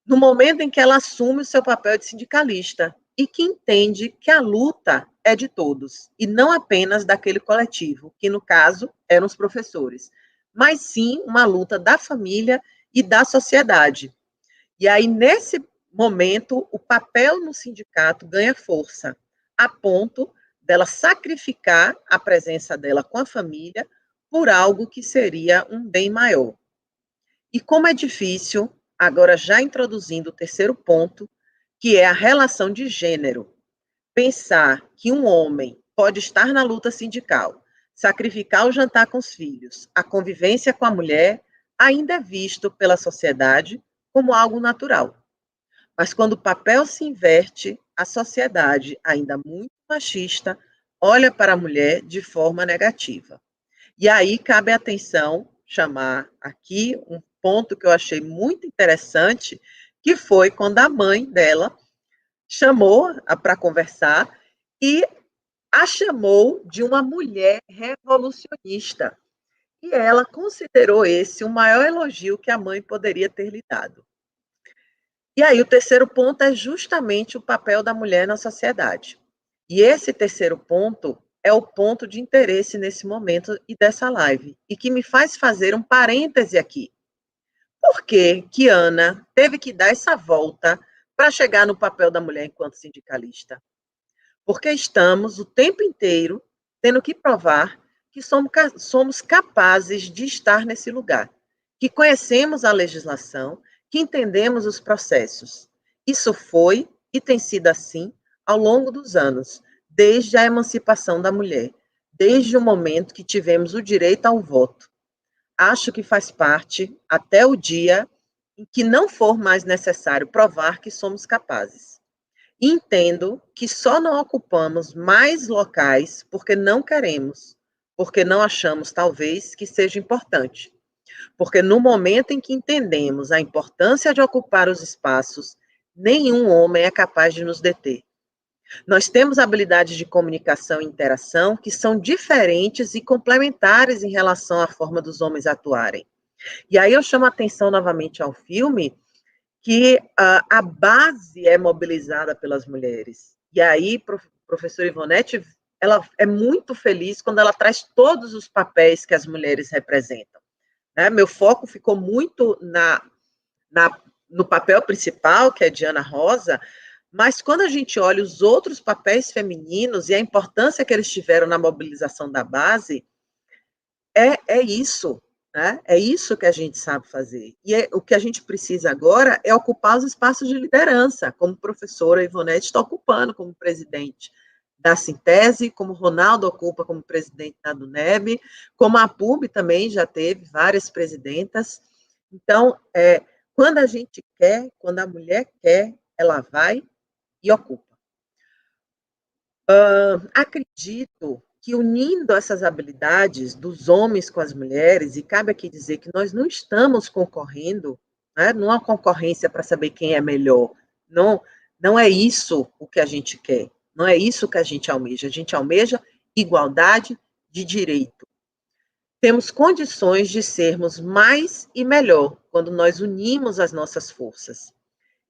no momento em que ela assume o seu papel de sindicalista e que entende que a luta é de todos, e não apenas daquele coletivo, que no caso eram os professores, mas sim uma luta da família e da sociedade. E aí, nesse momento, o papel no sindicato ganha força, a ponto dela sacrificar a presença dela com a família por algo que seria um bem maior. E como é difícil, agora já introduzindo o terceiro ponto, que é a relação de gênero. Pensar que um homem pode estar na luta sindical, sacrificar o jantar com os filhos, a convivência com a mulher, ainda é visto pela sociedade como algo natural. Mas quando o papel se inverte, a sociedade, ainda muito machista, olha para a mulher de forma negativa. E aí cabe a atenção chamar aqui um ponto que eu achei muito interessante, que foi quando a mãe dela chamou para conversar e a chamou de uma mulher revolucionista. E ela considerou esse o maior elogio que a mãe poderia ter lhe dado. E aí o terceiro ponto é justamente o papel da mulher na sociedade. E esse terceiro ponto é o ponto de interesse nesse momento e dessa live, e que me faz fazer um parêntese aqui. Por que que Ana teve que dar essa volta para chegar no papel da mulher enquanto sindicalista? Porque estamos o tempo inteiro tendo que provar que somos capazes de estar nesse lugar, que conhecemos a legislação, que entendemos os processos. Isso foi e tem sido assim ao longo dos anos, desde a emancipação da mulher, desde o momento que tivemos o direito ao voto. Acho que faz parte até o dia em que não for mais necessário provar que somos capazes. Entendo que só não ocupamos mais locais porque não queremos, porque não achamos, talvez, que seja importante. Porque no momento em que entendemos a importância de ocupar os espaços, nenhum homem é capaz de nos deter. Nós temos habilidades de comunicação e interação que são diferentes e complementares em relação à forma dos homens atuarem. E aí eu chamo a atenção novamente ao filme que a base é mobilizada pelas mulheres. E aí, professora Ivonete, ela é muito feliz quando ela traz todos os papéis que as mulheres representam. Né? Meu foco ficou muito no papel principal, que é de Ana Rosa, mas quando a gente olha os outros papéis femininos e a importância que eles tiveram na mobilização da base, é isso, né? É isso que a gente sabe fazer. E o que a gente precisa agora é ocupar os espaços de liderança, como a professora Ivonete está ocupando como presidente da Sintese, como o Ronaldo ocupa como presidente da DUNEB, como a PUB também já teve várias presidentas. Então, quando a gente quer, quando a mulher quer, ela vai e ocupa. Acredito que unindo essas habilidades dos homens com as mulheres, e cabe aqui dizer que nós não estamos concorrendo, né, numa concorrência para saber quem é melhor, não é isso o que a gente quer, não é isso que a gente almeja igualdade de direito. Temos condições de sermos mais e melhor quando nós unimos as nossas forças.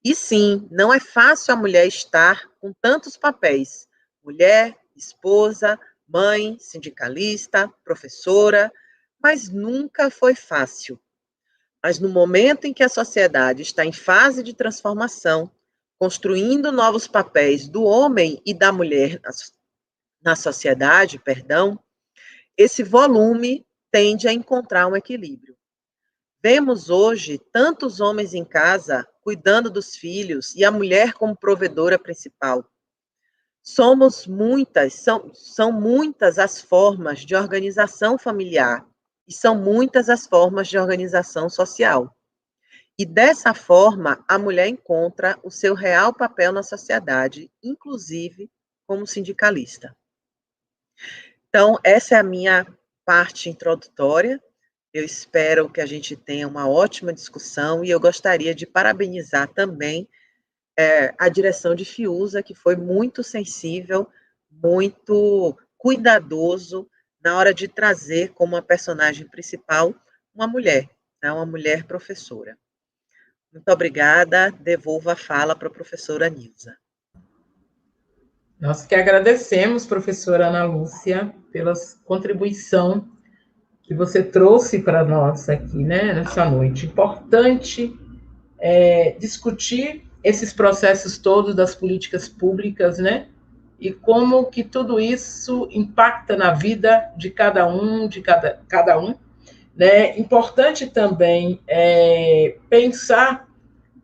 E sim, não é fácil a mulher estar com tantos papéis, mulher, esposa, mãe, sindicalista, professora, mas nunca foi fácil. Mas no momento em que a sociedade está em fase de transformação, construindo novos papéis do homem e da mulher na sociedade, esse volume tende a encontrar um equilíbrio. Vemos hoje tantos homens em casa cuidando dos filhos e a mulher como provedora principal. São muitas as formas de organização familiar e são muitas as formas de organização social. E dessa forma, a mulher encontra o seu real papel na sociedade, inclusive como sindicalista. Então, essa é a minha parte introdutória. Eu espero que a gente tenha uma ótima discussão e eu gostaria de parabenizar também a direção de Fiuza, que foi muito sensível, muito cuidadoso na hora de trazer como a personagem principal uma mulher, né, uma mulher professora. Muito obrigada, devolvo a fala para a professora Nilza.
Nós que agradecemos, professora Ana Lúcia, pela contribuição que você trouxe para nós aqui, né, nessa noite. Importante discutir esses processos todos das políticas públicas, né, e como que tudo isso impacta na vida de cada um, né. Importante também pensar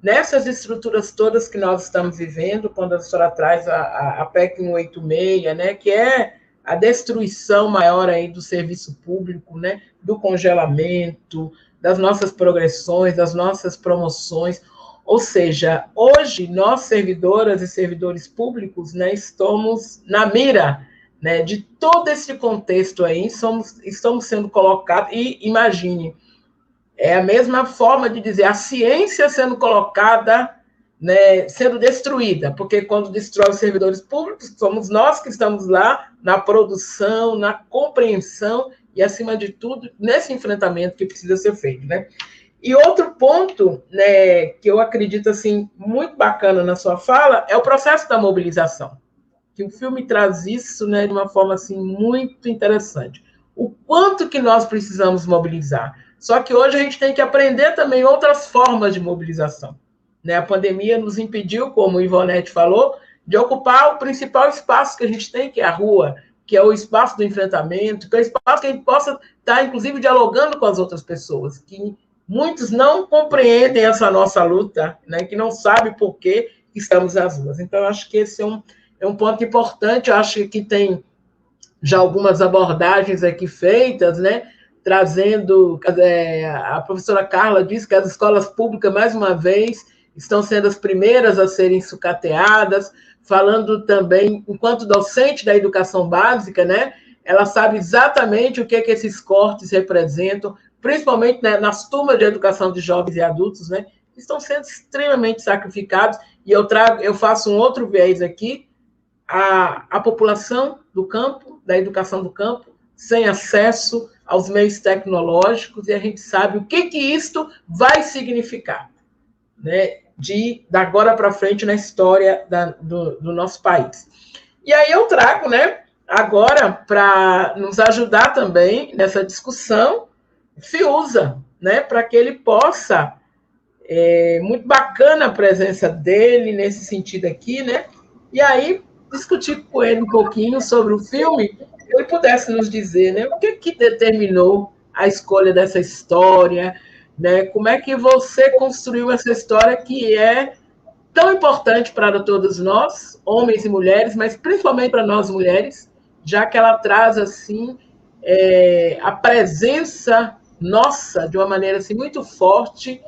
nessas estruturas todas que nós estamos vivendo, quando a senhora traz a PEC 186, né, que é a destruição maior aí do serviço público, né, do congelamento, das nossas progressões, das nossas promoções. Ou seja, hoje, nós, servidoras e servidores públicos, né, estamos na mira, né, de todo esse contexto aí, estamos sendo colocados, e imagine, é a mesma forma de dizer, a ciência sendo colocada, né, sendo destruída, porque quando destrói os servidores públicos, somos nós que estamos lá na produção, na compreensão e, acima de tudo, nesse enfrentamento que precisa ser feito, né? E outro ponto, né, que eu acredito, assim, muito bacana na sua fala, é o processo da mobilização, que o filme traz isso, né, de uma forma, assim, muito interessante. O quanto que nós precisamos mobilizar. Só que hoje a gente tem que aprender também outras formas de mobilização, né? A pandemia nos impediu, como o Ivonete falou, de ocupar o principal espaço que a gente tem, que é a rua, que é o espaço do enfrentamento, que é o espaço que a gente possa estar, inclusive, dialogando com as outras pessoas, que muitos não compreendem essa nossa luta, né, que não sabem por que estamos nas ruas. Então, eu acho que esse é um ponto importante. Eu acho que tem já algumas abordagens aqui feitas, né, trazendo, a professora Carla disse que as escolas públicas, mais uma vez, estão sendo as primeiras a serem sucateadas, falando também, enquanto docente da educação básica, né, ela sabe exatamente o que esses cortes representam, principalmente, né, nas turmas de educação de jovens e adultos, né, que estão sendo extremamente sacrificados, e eu faço um outro viés aqui, a população do campo, da educação do campo, sem acesso aos meios tecnológicos, e a gente sabe o que isto vai significar, né, da agora para frente na história do nosso país. E aí eu trago, né, agora, para nos ajudar também nessa discussão, Fiuza, né, para que ele possa, muito bacana a presença dele nesse sentido aqui, né, e aí discutir com ele um pouquinho sobre o filme, ele pudesse nos dizer, né, o que determinou a escolha dessa história, né, como é que você construiu essa história que é tão importante para todos nós, homens e mulheres, mas principalmente para nós mulheres, já que ela traz, assim, a presença nossa de uma maneira, assim, muito forte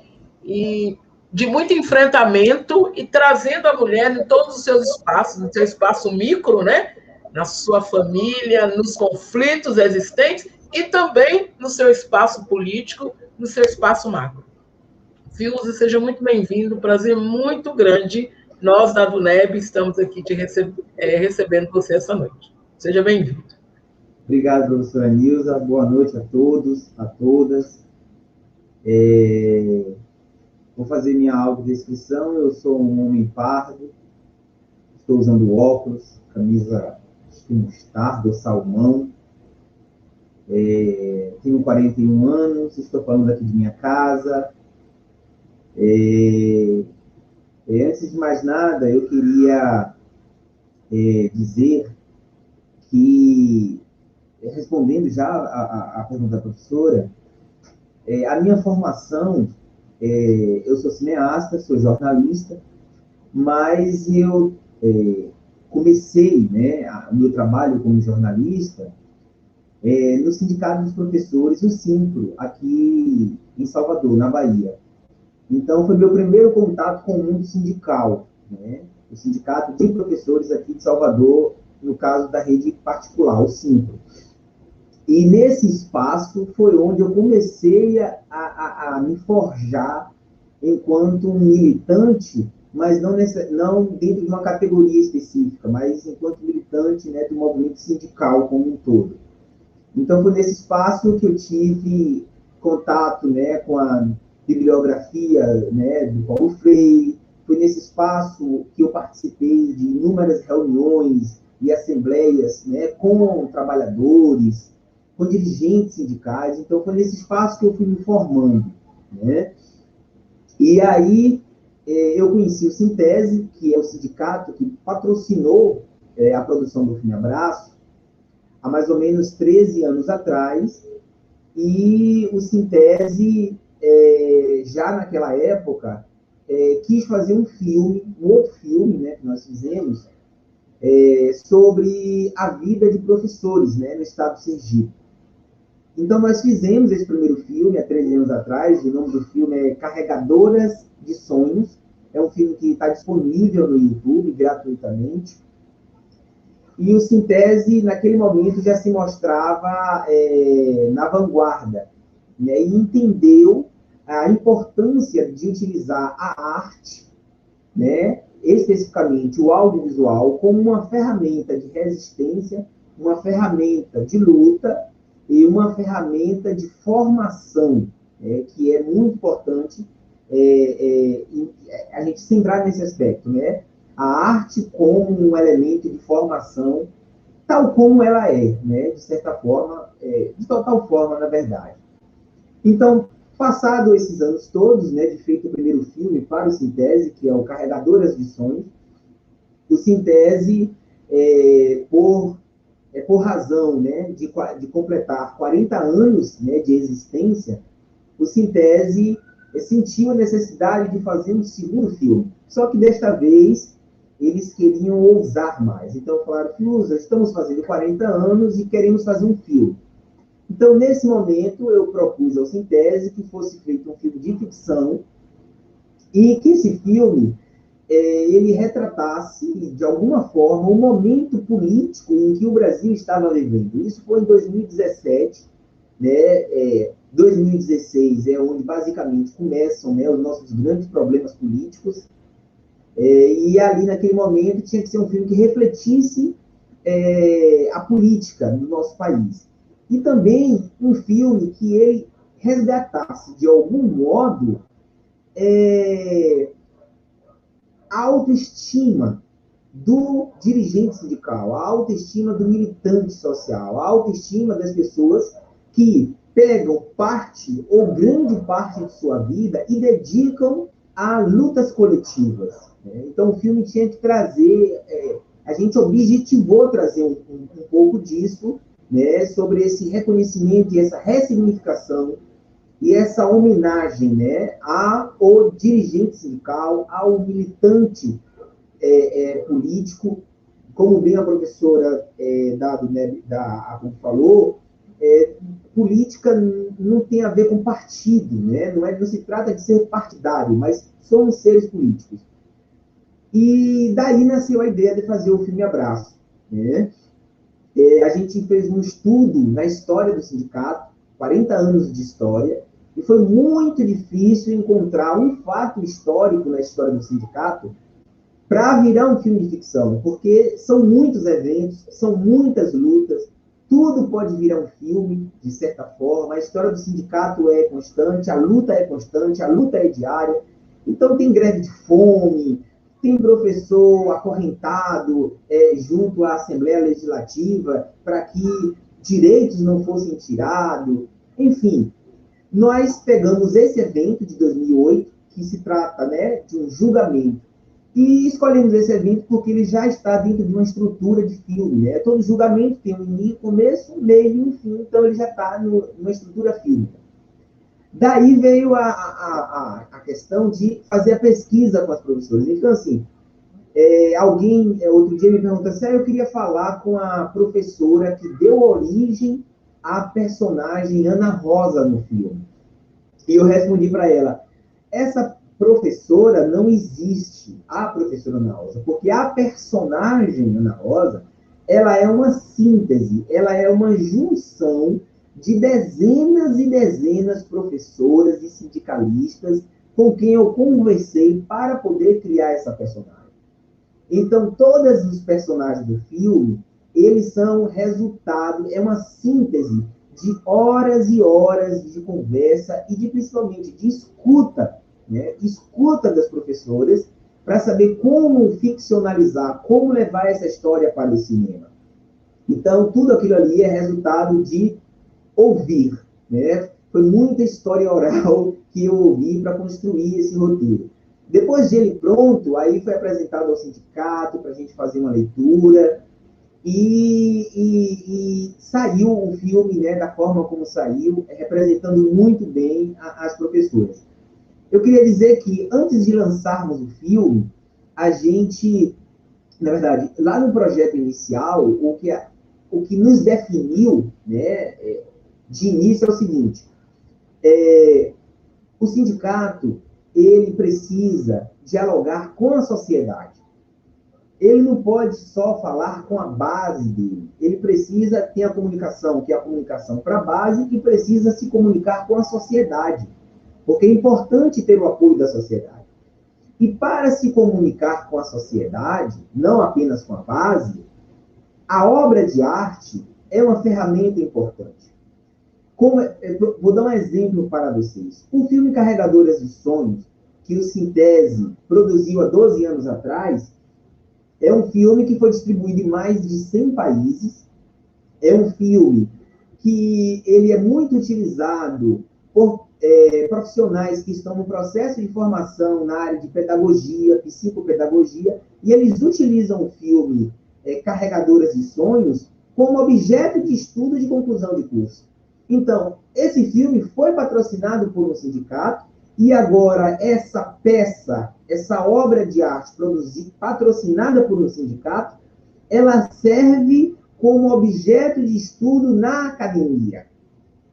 e de muito enfrentamento, e trazendo a mulher em todos os seus espaços, no seu espaço micro, né, na sua família, nos conflitos existentes e também no seu espaço político, no seu espaço macro. Fiuza, seja muito bem-vindo, prazer muito grande. Nós, da DUNEB, estamos aqui recebendo você essa noite. Seja bem-vindo.
Obrigado, professora Nilza. Boa noite a todos, a todas. Vou fazer minha audiodescrição. Eu sou um homem pardo, estou usando óculos, camisa mostarda ou salmão. Tenho 41 anos, estou falando aqui de minha casa. Antes de mais nada, eu queria dizer que, respondendo já a pergunta da professora, a minha formação, eu sou cineasta, sou jornalista, mas eu comecei, né, o meu trabalho como jornalista no Sindicato dos Professores, o SINPRO, aqui em Salvador, na Bahia. Então, foi meu primeiro contato com o mundo sindical, né? O Sindicato de Professores aqui de Salvador, no caso da rede particular, o SINPRO. E nesse espaço foi onde eu comecei a me forjar enquanto militante, mas não dentro de uma categoria específica, mas enquanto militante, né, do movimento sindical como um todo. Então, foi nesse espaço que eu tive contato, né, com a bibliografia, né, do Paulo Freire. Foi nesse espaço que eu participei de inúmeras reuniões e assembleias, né, com trabalhadores, com dirigentes sindicais. Então, foi nesse espaço que eu fui me formando, né? E aí, eu conheci o Sintese, que é o sindicato que patrocinou a produção do Filme Abraço, há mais ou menos 13 anos atrás, e o Sintese, já naquela época, quis fazer um outro filme, né, que nós fizemos, sobre a vida de professores, né, no estado de Sergipe. Então, nós fizemos esse primeiro filme há 13 anos atrás. O nome do filme é Carregadoras de Sonhos. É um filme que está disponível no YouTube, gratuitamente. E o Sintese, naquele momento, já se mostrava na vanguarda, né, e entendeu a importância de utilizar a arte, né, especificamente o audiovisual, como uma ferramenta de resistência, uma ferramenta de luta e uma ferramenta de formação, que é muito importante a gente se centrar nesse aspecto, né? A arte como um elemento de formação, tal como ela é, né? De certa forma, de total forma, na verdade. Então, passado esses anos todos, né, de feito o primeiro filme para o Sintese, que é o Carregadoras de Sonhos, o Sintese, por razão, né, de completar 40 anos, né, de existência, o Sintese sentiu a necessidade de fazer um segundo filme. Só que desta vez eles queriam ousar mais. Então falaram: Fiuza, estamos fazendo 40 anos e queremos fazer um filme. Então, nesse momento, eu propus ao Sintese que fosse feito um filme de ficção e que esse filme ele retratasse, de alguma forma, o momento político em que o Brasil estava vivendo. Isso foi em 2017, né? 2016 é onde, basicamente, começam, né, os nossos grandes problemas políticos. E ali, naquele momento, tinha que ser um filme que refletisse a política do nosso país. E também um filme que ele resgatasse, de algum modo, a autoestima do dirigente sindical, a autoestima do militante social, a autoestima das pessoas que pegam parte ou grande parte de sua vida e dedicam a lutas coletivas, né? Então, o filme tinha que trazer, a gente objetivou trazer um pouco disso, né, sobre esse reconhecimento e essa ressignificação e essa homenagem, né, ao dirigente sindical, ao militante político. Como bem a professora da falou, política não tem a ver com partido, né? Não se trata de ser partidário, mas somos seres políticos. E daí nasceu a ideia de fazer o filme Abraço, né? A gente fez um estudo na história do sindicato, 40 anos de história, e foi muito difícil encontrar um fato histórico na história do sindicato para virar um filme de ficção, porque são muitos eventos, são muitas lutas, tudo pode virar um filme, de certa forma. A história do sindicato é constante, a luta é diária. Então, tem greve de fome, tem professor acorrentado junto à Assembleia Legislativa para que direitos não fossem tirados. Enfim, nós pegamos esse evento de 2008, que se trata, né, de um julgamento, e escolhemos esse evento porque ele já está dentro de uma estrutura de filme, né? Todo julgamento tem um início, começo, meio e um fim, então ele já está numa estrutura fílmica. Daí veio a questão de fazer a pesquisa com as professoras. Então, assim, alguém, outro dia me perguntou assim, eu queria falar com a professora que deu origem à personagem Ana Rosa no filme. E eu respondi para ela, essa professora não existe, a professora Ana Rosa, porque a personagem Ana Rosa, ela é uma síntese, ela é uma junção de dezenas e dezenas de professoras e sindicalistas com quem eu conversei para poder criar essa personagem. Então, todos os personagens do filme, eles são resultado, é uma síntese de horas e horas de conversa e principalmente de escuta, né? Escuta das professoras para saber como ficcionalizar, como levar essa história para o cinema. Então, tudo aquilo ali é resultado de ouvir, né? Foi muita história oral que eu ouvi para construir esse roteiro. Depois de ele pronto, aí foi apresentado ao sindicato para a gente fazer uma leitura e saiu o filme, né, da forma como saiu, representando muito bem as professoras. Eu queria dizer que antes de lançarmos o filme, a gente, na verdade, lá no projeto inicial, o que nos definiu, né, de início é o seguinte, o sindicato, ele precisa dialogar com a sociedade. Ele não pode só falar com a base dele. Ele precisa ter a comunicação, que é a comunicação para a base, e precisa se comunicar com a sociedade. Porque é importante ter o apoio da sociedade. E para se comunicar com a sociedade, não apenas com a base, a obra de arte é uma ferramenta importante. Vou dar um exemplo para vocês. O filme Carregadoras de Sonhos, que o Sintese produziu há 12 anos atrás, é um filme que foi distribuído em mais de 100 países. É um filme que ele é muito utilizado por profissionais que estão no processo de formação na área de pedagogia, psicopedagogia, e eles utilizam o filme Carregadoras de Sonhos como objeto de estudo de conclusão de curso. Então, esse filme foi patrocinado por um sindicato, e agora essa peça, essa obra de arte patrocinada por um sindicato, ela serve como objeto de estudo na academia.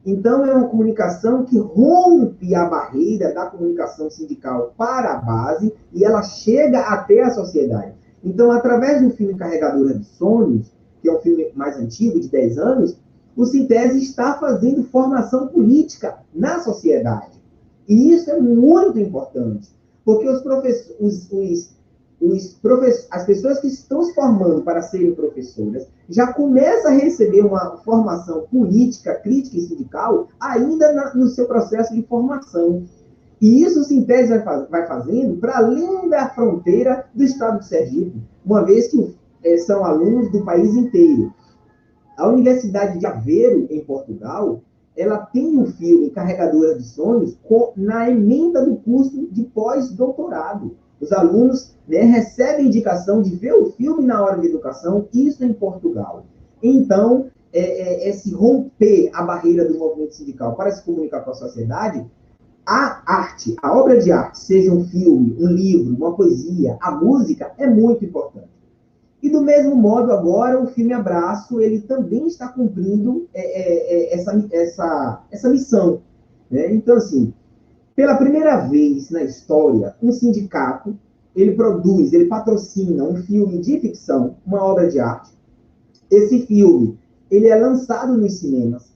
Então, é uma comunicação que rompe a barreira da comunicação sindical para a base e ela chega até a sociedade. Então, através do filme Carregadora de Sonhos, que é um filme mais antigo, de 10 anos, o Sintese está fazendo formação política na sociedade. E isso é muito importante, porque as pessoas que estão se formando para serem professoras já começam a receber uma formação política, crítica e sindical ainda no seu processo de formação. E isso o Sintese vai fazendo para além da fronteira do estado de Sergipe, uma vez que são alunos do país inteiro. A Universidade de Aveiro, em Portugal, ela tem um filme Carregadora de Sonhos na emenda do curso de pós-doutorado. Os alunos, né, recebem indicação de ver o filme na hora de educação, isso em Portugal. Então, esse romper a barreira do movimento sindical para se comunicar com a sociedade, a arte, a obra de arte, seja um filme, um livro, uma poesia, a música, é muito importante. E do mesmo modo, agora, o filme Abraço, ele também está cumprindo essa missão. Né? Então, assim, pela primeira vez na história, um sindicato, ele patrocina um filme de ficção, uma obra de arte, Esse filme, ele é lançado nos cinemas,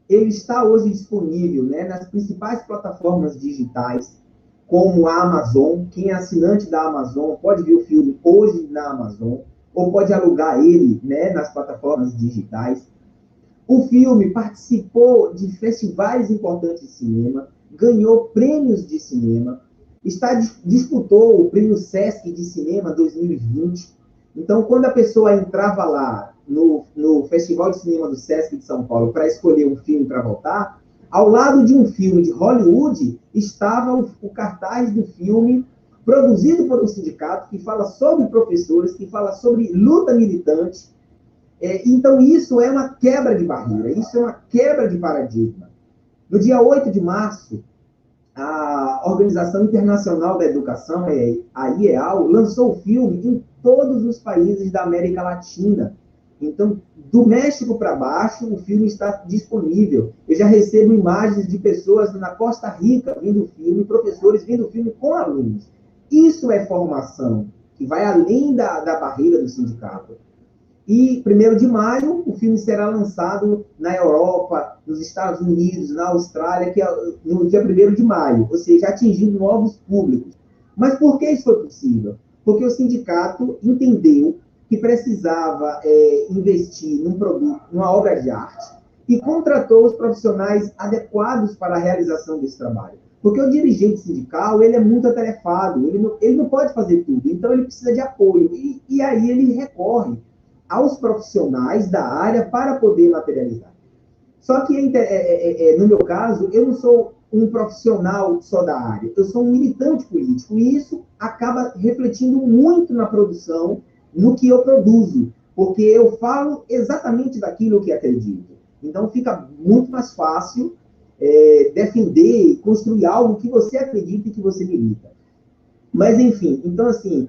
ele está hoje disponível, né, nas principais plataformas digitais, como a Amazon. Quem é assinante da Amazon pode ver o filme hoje na Amazon, ou pode alugar ele, né, nas plataformas digitais. O filme participou de festivais importantes de cinema, ganhou prêmios de cinema, disputou o prêmio Sesc de Cinema 2020. Então, quando a pessoa entrava lá no Festival de Cinema do Sesc de São Paulo para escolher um filme para votar, ao lado de um filme de Hollywood estava o cartaz do filme produzido por um sindicato que fala sobre professores, que fala sobre luta militante. Então, isso é uma quebra de barreira, isso é uma quebra de paradigma. No dia 8 de março, a Organização Internacional da Educação, a IEAL, lançou o filme em todos os países da América Latina. Então, do México para baixo, o filme está disponível. Eu já recebo imagens de pessoas na Costa Rica vendo o filme, professores vendo o filme com alunos. Isso é formação, que vai além da barreira do sindicato. E, 1º de maio, o filme será lançado na Europa, nos Estados Unidos, na Austrália, que é no dia 1º de maio, ou seja, atingindo novos públicos. Mas por que isso foi possível? Porque o sindicato entendeu que precisava investir num produto, numa obra de arte, e contratou os profissionais adequados para a realização desse trabalho. Porque o dirigente sindical, ele é muito atarefado, ele não pode fazer tudo, então ele precisa de apoio, e aí ele recorre aos profissionais da área para poder materializar. Só que, no meu caso, eu não sou um profissional só da área, eu sou um militante político, e isso acaba refletindo muito na produção, no que eu produzo, porque eu falo exatamente daquilo que acredito. Então, fica muito mais fácil defender, construir algo que você acredita e que você milita. Mas, enfim, então, assim,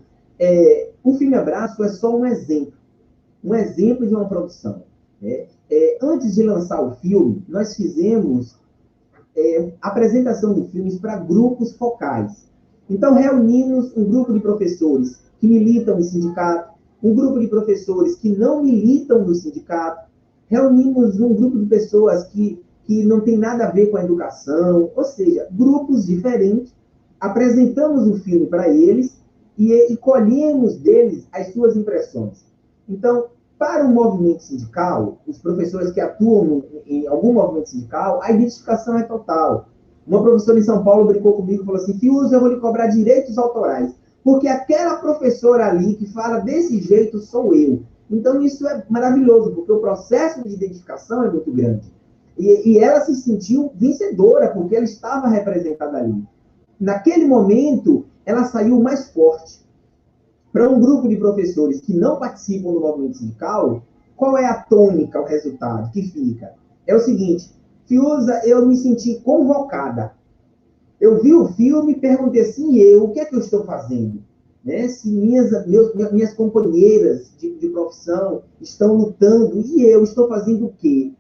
o Filme Abraço é só um exemplo de uma produção. Né? Antes de lançar o filme, nós fizemos apresentação de filmes para grupos focais. Então, reunimos um grupo de professores que militam no sindicato, um grupo de professores que não militam no sindicato, reunimos um grupo de pessoas que não tem nada a ver com a educação, ou seja, grupos diferentes, apresentamos o filme para eles e colhemos deles as suas impressões. Então, para o movimento sindical, os professores que atuam em algum movimento sindical, a identificação é total. Uma professora em São Paulo brincou comigo e falou assim: Fiuza, eu vou lhe cobrar direitos autorais, porque aquela professora ali que fala desse jeito sou eu. Então, isso é maravilhoso, porque o processo de identificação é muito grande. E ela se sentiu vencedora, porque ela estava representada ali. Naquele momento, ela saiu mais forte. Para um grupo de professores que não participam do movimento sindical, qual é a tônica, o resultado que fica? É o seguinte: Fiuza, eu me senti convocada. Eu vi o filme e perguntei assim, o que é que eu estou fazendo? Né? Se minhas companheiras de profissão estão lutando, e eu estou fazendo o quê?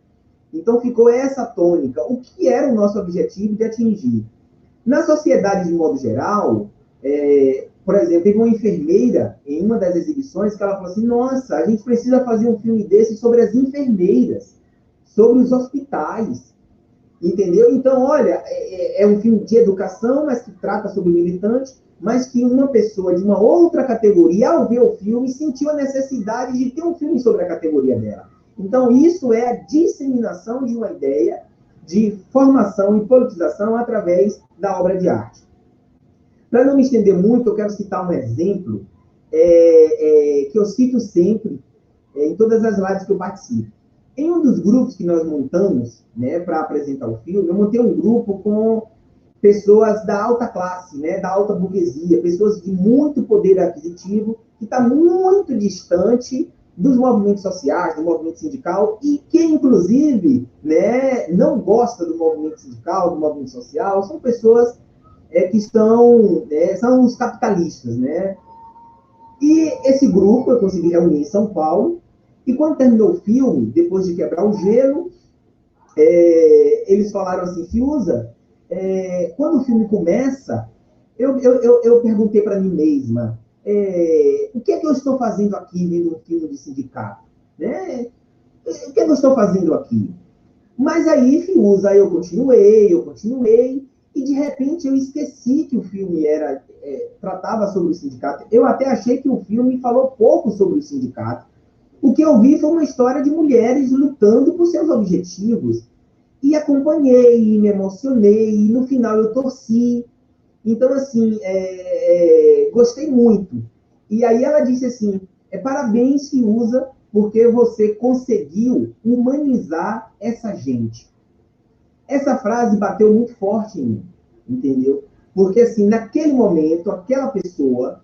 Então ficou essa tônica. O que era o nosso objetivo de atingir? Na sociedade, de modo geral, por exemplo, teve uma enfermeira em uma das exibições que ela falou assim: nossa, a gente precisa fazer um filme desse sobre as enfermeiras, sobre os hospitais. Entendeu? Então, olha, é um filme de educação, mas que trata sobre militante, mas que uma pessoa de uma outra categoria, ao ver o filme, sentiu a necessidade de ter um filme sobre a categoria dela. Então, isso é a disseminação de uma ideia de formação e politização através da obra de arte. Para não me estender muito, eu quero citar um exemplo que eu cito sempre em todas as lives que eu participo. Em um dos grupos que nós montamos, né, para apresentar o filme, eu montei um grupo com pessoas da alta classe, né, da alta burguesia, pessoas de muito poder aquisitivo, que está muito distante dos movimentos sociais, do movimento sindical, e que, inclusive, né, não gosta do movimento sindical, do movimento social, são pessoas que são os capitalistas, né? E esse grupo eu consegui reunir em São Paulo, e quando terminou o filme, depois de quebrar o gelo, eles falaram assim: Fiuza, quando o filme começa, eu perguntei para mim mesma, o que é que eu estou fazendo aqui vendo um filme de sindicato? né? O que eu estou fazendo aqui? Mas aí, Fiuza, eu continuei, e de repente eu esqueci que o filme tratava sobre o sindicato. Eu até achei que o filme falou pouco sobre o sindicato. O que eu vi foi uma história de mulheres lutando por seus objetivos. E acompanhei, me emocionei, e no final eu torci. Então, assim, gostei muito. E aí ela disse assim, parabéns, Fiuza, porque você conseguiu humanizar essa gente. Essa frase bateu muito forte em mim, entendeu? Porque, assim, naquele momento, aquela pessoa,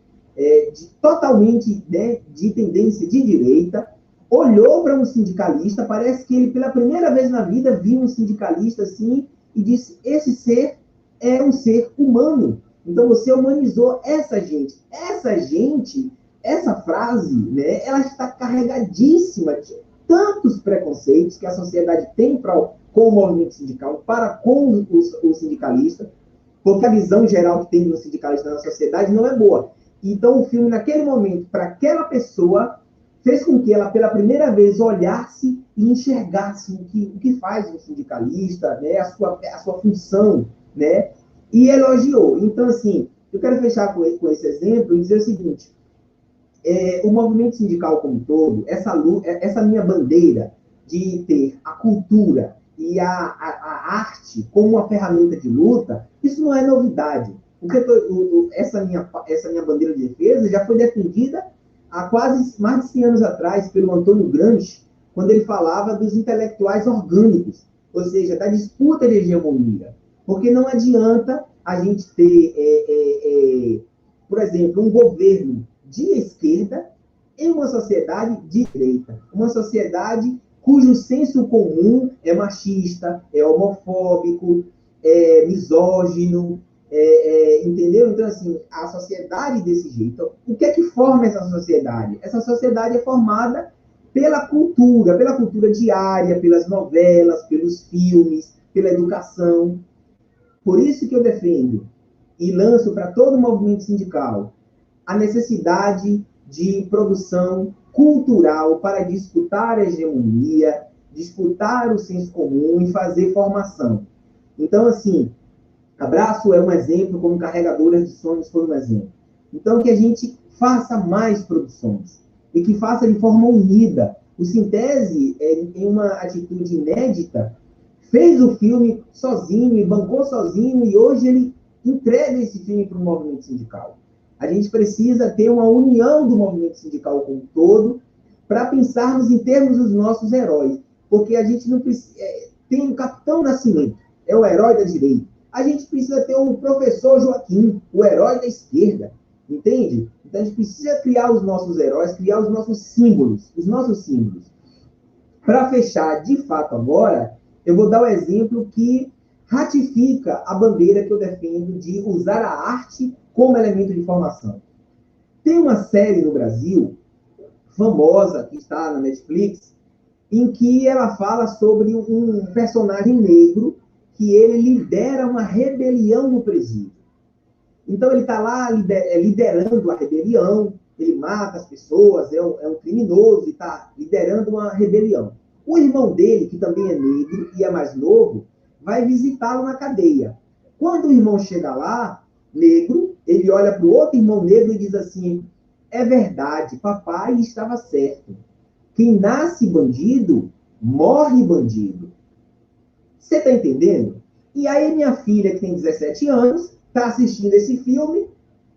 totalmente, né, de tendência de direita, olhou para um sindicalista, parece que ele, pela primeira vez na vida, viu um sindicalista assim, e disse, esse ser é um ser humano. Então, você humanizou essa gente. Essa frase, né, ela está carregadíssima de tantos preconceitos que a sociedade tem com o movimento sindical, para com o sindicalista, porque a visão geral que tem do sindicalista na sociedade não é boa. Então, o filme, naquele momento, para aquela pessoa, fez com que ela, pela primeira vez, olhasse e enxergasse o que faz um sindicalista, né, a sua função, né, e elogiou. Então, assim, eu quero fechar com esse exemplo e dizer o seguinte, o movimento sindical como um todo, essa minha bandeira de ter a cultura e a arte como uma ferramenta de luta, isso não é novidade. Porque essa minha bandeira de defesa já foi defendida há quase mais de 100 anos atrás pelo Antônio Gramsci, quando ele falava dos intelectuais orgânicos, ou seja, da disputa de hegemonia. Porque não adianta a gente ter, por exemplo, um governo de esquerda em uma sociedade de direita. Uma sociedade cujo senso comum é machista, é homofóbico, é misógino, entendeu? Então, assim, a sociedade desse jeito. O que é que forma essa sociedade? Essa sociedade é formada pela cultura diária, pelas novelas, pelos filmes, pela educação. Por isso que eu defendo e lanço para todo o movimento sindical a necessidade de produção cultural para disputar a hegemonia, disputar o senso comum e fazer formação. Então, assim, Abraço é um exemplo, como Carregadoras de Sonhos foi um exemplo. Então, que a gente faça mais produções e que faça de forma unida. O Sintese, em uma atitude inédita, fez o filme sozinho e bancou sozinho, e hoje ele entrega esse filme para o movimento sindical. A gente precisa ter uma união do movimento sindical como um todo para pensarmos em termos dos nossos heróis. Porque a gente não precisa... tem o Capitão Nascimento, é o herói da direita. A gente precisa ter o professor Joaquim, o herói da esquerda. Entende? Então a gente precisa criar os nossos heróis, criar os nossos símbolos. Para fechar, de fato, agora, eu vou dar o exemplo que ratifica a bandeira que eu defendo de usar a arte como elemento de formação. Tem uma série no Brasil, famosa, que está na Netflix, em que ela fala sobre um personagem negro que ele lidera uma rebelião no presídio. Então ele está lá liderando a rebelião, ele mata as pessoas, é um criminoso e está liderando uma rebelião. O irmão dele, que também é negro e é mais novo, vai visitá-lo na cadeia. Quando o irmão chega lá, negro, ele olha para o outro irmão negro e diz assim, é verdade, papai estava certo. Quem nasce bandido, morre bandido. Você está entendendo? E aí minha filha, que tem 17 anos, está assistindo esse filme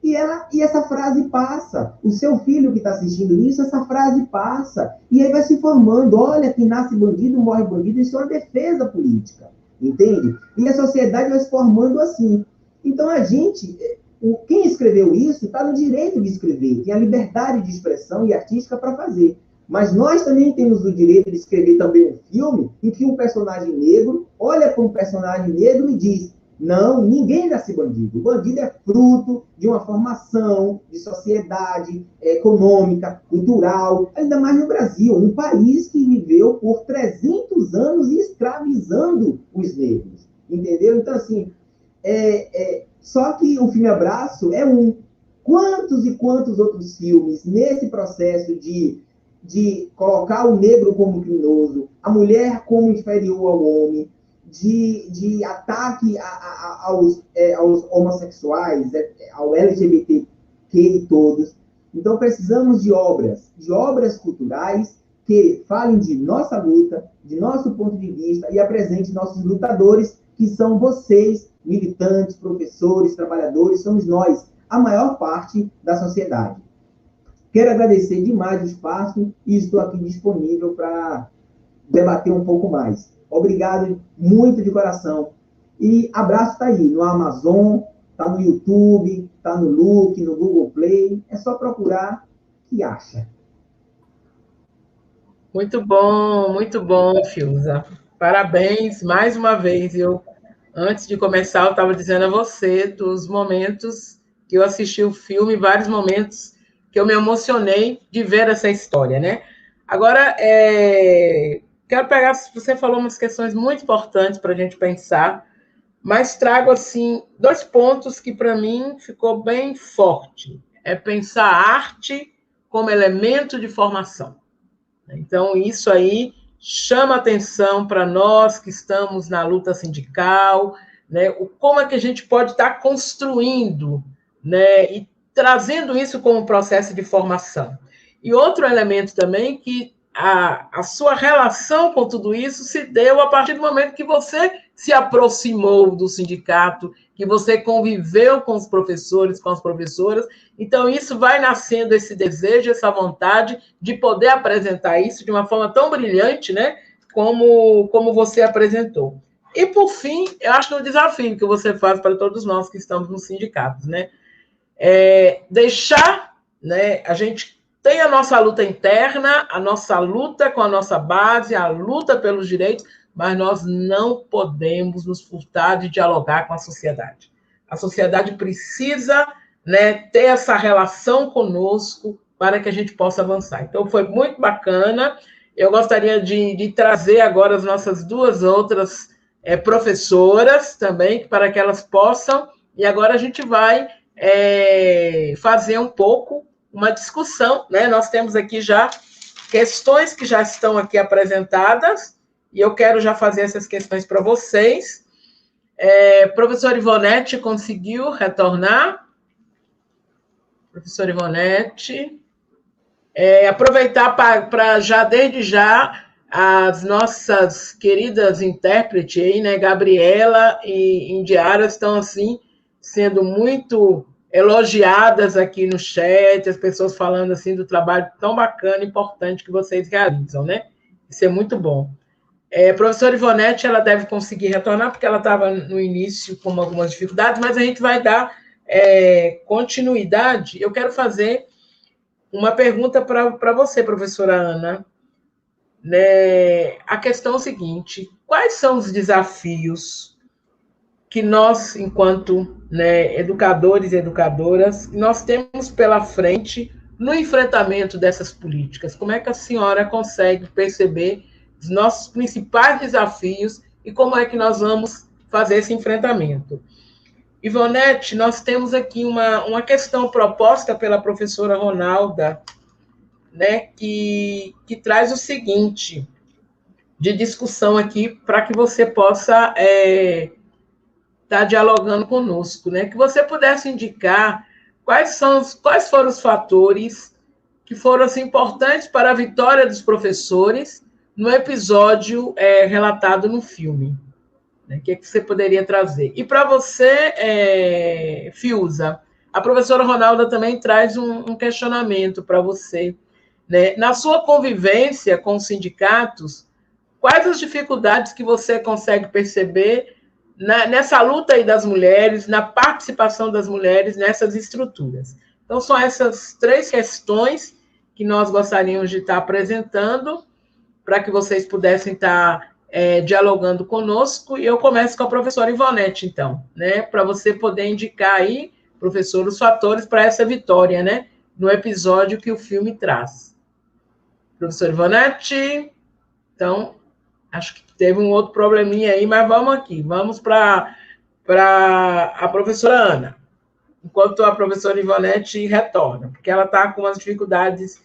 e essa frase passa. O seu filho que está assistindo isso, essa frase passa. E aí vai se formando, olha, quem nasce bandido, morre bandido. Isso é uma defesa política, entende? E a sociedade vai se formando assim. Então a gente, quem escreveu isso, está no direito de escrever, tem a liberdade de expressão e artística para fazer. Mas nós também temos o direito de escrever também um filme em que um personagem negro olha para um personagem negro e diz, não, ninguém nasce bandido. O bandido é fruto de uma formação de sociedade econômica, cultural, ainda mais no Brasil, um país que viveu por 300 anos escravizando os negros. Entendeu? Então, assim, só que o filme Abraço é um. Quantos e quantos outros filmes nesse processo de de colocar o negro como criminoso, a mulher como inferior ao homem, de ataque aos homossexuais, ao LGBTQ e todos. Então, precisamos de obras culturais que falem de nossa luta, de nosso ponto de vista e apresentem nossos lutadores, que são vocês, militantes, professores, trabalhadores, somos nós, a maior parte da sociedade. Quero agradecer demais o espaço e estou aqui disponível para debater um pouco mais. Obrigado muito de coração. E abraço está aí, no Amazon, está no YouTube, está no Look, no Google Play. É só procurar que acha.
Muito bom, Fiuza. Parabéns mais uma vez. Antes de começar, eu estava dizendo a você dos momentos que eu assisti o filme, vários momentos que eu me emocionei de ver essa história, né? Agora, quero pegar, você falou umas questões muito importantes para a gente pensar, mas trago, assim, 2 pontos que, para mim, ficou bem forte. É pensar a arte como elemento de formação. Então, isso aí chama atenção para nós que estamos na luta sindical, né? Como é que a gente pode estar construindo, né? E trazendo isso como processo de formação. E outro elemento também, que a sua relação com tudo isso se deu a partir do momento que você se aproximou do sindicato, que você conviveu com os professores, com as professoras. Então, isso vai nascendo esse desejo, essa vontade de poder apresentar isso de uma forma tão brilhante, né, como você apresentou. E, por fim, eu acho que é um desafio que você faz para todos nós que estamos nos sindicatos, né, deixar, né, a gente tem a nossa luta interna, a nossa luta com a nossa base, a luta pelos direitos, mas nós não podemos nos furtar de dialogar com a sociedade. A sociedade precisa, né, ter essa relação conosco para que a gente possa avançar. Então, foi muito bacana. Eu gostaria de trazer agora as nossas 2 outras professoras também, para que elas possam, e agora a gente vai fazer um pouco uma discussão, né? Nós temos aqui já questões que já estão aqui apresentadas, e eu quero já fazer essas questões para vocês. Professora Ivonete conseguiu retornar? Professora Ivonete. Aproveitar para já, desde já, as nossas queridas intérpretes aí, né? Gabriela e Indiara estão, assim, sendo muito elogiadas aqui no chat, as pessoas falando assim do trabalho tão bacana e importante que vocês realizam, né? Isso é muito bom. Professora Ivonete, ela deve conseguir retornar, porque ela estava no início com algumas dificuldades, mas a gente vai dar continuidade. Eu quero fazer uma pergunta para você, professora Ana. Né? A questão é o seguinte: quais são os desafios que nós, enquanto, né, educadores e educadoras, nós temos pela frente no enfrentamento dessas políticas? Como é que a senhora consegue perceber os nossos principais desafios e como é que nós vamos fazer esse enfrentamento? Ivonete, nós temos aqui uma questão proposta pela professora Ronalda, né, que traz o seguinte, de discussão aqui, para que você possa estar dialogando conosco, né? Que você pudesse indicar quais foram os fatores que foram assim, importantes para a vitória dos professores no episódio relatado no filme. Né? O que você poderia trazer? E para você, Fiuza, a professora Ronalda também traz um questionamento para você. Né? Na sua convivência com os sindicatos, quais as dificuldades que você consegue perceber nessa luta aí das mulheres, na participação das mulheres nessas estruturas? Então, são essas 3 questões que nós gostaríamos de estar apresentando, para que vocês pudessem estar dialogando conosco, e eu começo com a professora Ivonete, então, né, para você poder indicar aí, professor, os fatores para essa vitória, né, no episódio que o filme traz. Professora Ivonete, então, acho que teve um outro probleminha aí, mas vamos aqui, vamos para a professora Ana, enquanto a professora Ivonete retorna, porque ela está com umas dificuldades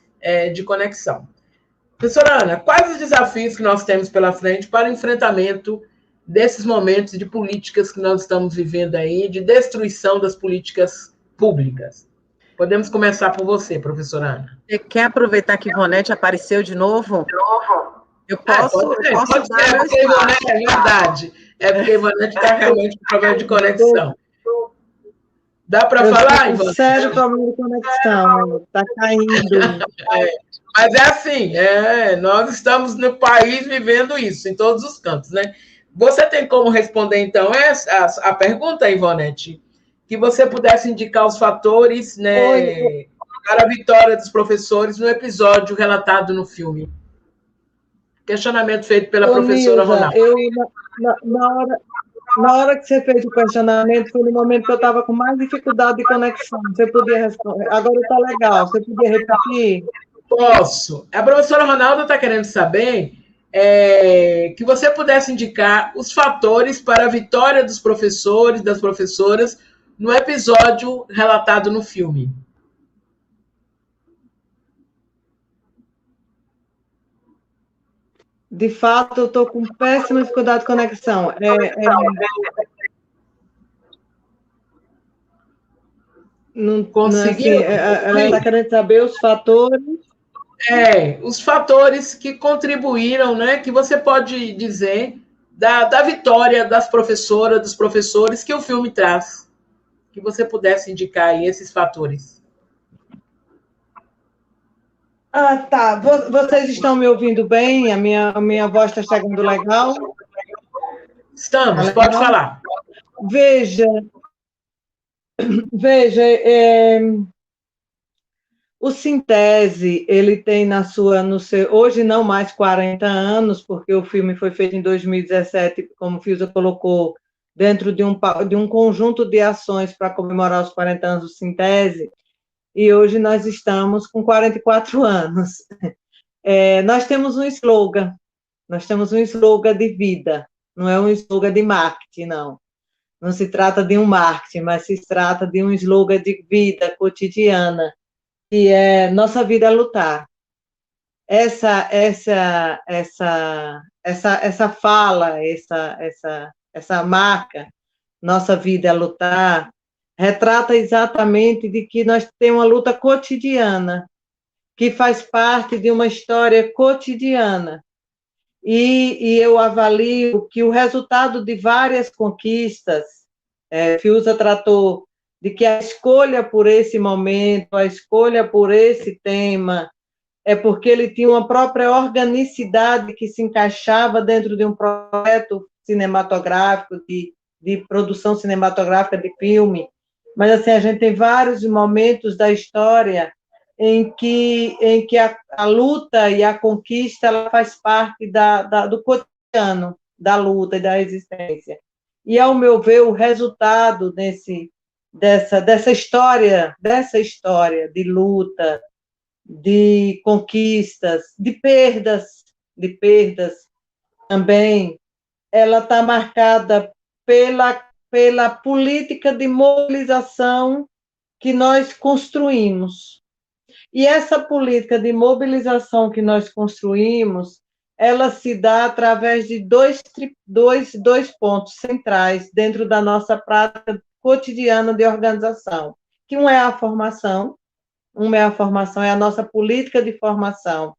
de conexão. Professora Ana, quais os desafios que nós temos pela frente para o enfrentamento desses momentos de políticas que nós estamos vivendo aí, de destruição das políticas públicas? Podemos começar por você, professora Ana.
Você quer aproveitar que Ivonete apareceu de novo? Eu posso,
pode ser, é porque Ivonete, é verdade. É porque Ivonete está realmente com problema de conexão. Dá para falar, Ivonete?
Sério problema de conexão, está caindo.
Mas é assim, nós estamos no país vivendo isso, em todos os cantos, né? Você tem como responder, então, a pergunta, Ivonete? Que você pudesse indicar os fatores, né, para a vitória dos professores no episódio relatado no filme. Questionamento feito pela professora
Nilza,
Ronaldo.
Na hora que você fez o questionamento, foi no momento que eu estava com mais dificuldade de conexão. Você podia responder. Agora está legal. Você podia repetir?
Posso. A professora Ronaldo está querendo saber que você pudesse indicar os fatores para a vitória dos professores, das professoras, no episódio relatado no filme.
De fato, eu estou com péssima dificuldade de conexão. Não conseguiu? Ela está querendo saber os fatores.
Os fatores que contribuíram, né, que você pode dizer da vitória das professoras, dos professores que o filme traz. Que você pudesse indicar aí esses fatores.
Ah, tá. Vocês estão me ouvindo bem? A minha voz está chegando legal?
Estamos, pode falar.
Veja, o Sintese, ele tem no seu, hoje não mais 40 anos, porque o filme foi feito em 2017, como o Fiuza colocou, dentro de um conjunto de ações para comemorar os 40 anos do Sintese, e hoje nós estamos com 44 anos. Nós temos um slogan de vida, não é um slogan de marketing, não. Não se trata de um marketing, mas se trata de um slogan de vida cotidiana, que é nossa vida é lutar. Essa fala, essa marca, nossa vida é lutar, retrata exatamente de que nós temos uma luta cotidiana, que faz parte de uma história cotidiana. E eu avalio que o resultado de várias conquistas, Fiuza tratou de que a escolha por esse momento, a escolha por esse tema, é porque ele tinha uma própria organicidade que se encaixava dentro de um projeto cinematográfico, de produção cinematográfica de filme. Mas, assim, a gente tem vários momentos da história em que a luta e a conquista ela faz parte do cotidiano, da luta e da existência. E, ao meu ver, o resultado dessa história de luta, de conquistas, de perdas também, ela está marcada pela política de mobilização que nós construímos. E essa política de mobilização que nós construímos, ela se dá através de dois pontos centrais dentro da nossa prática cotidiana de organização, que um é a formação, é a nossa política de formação,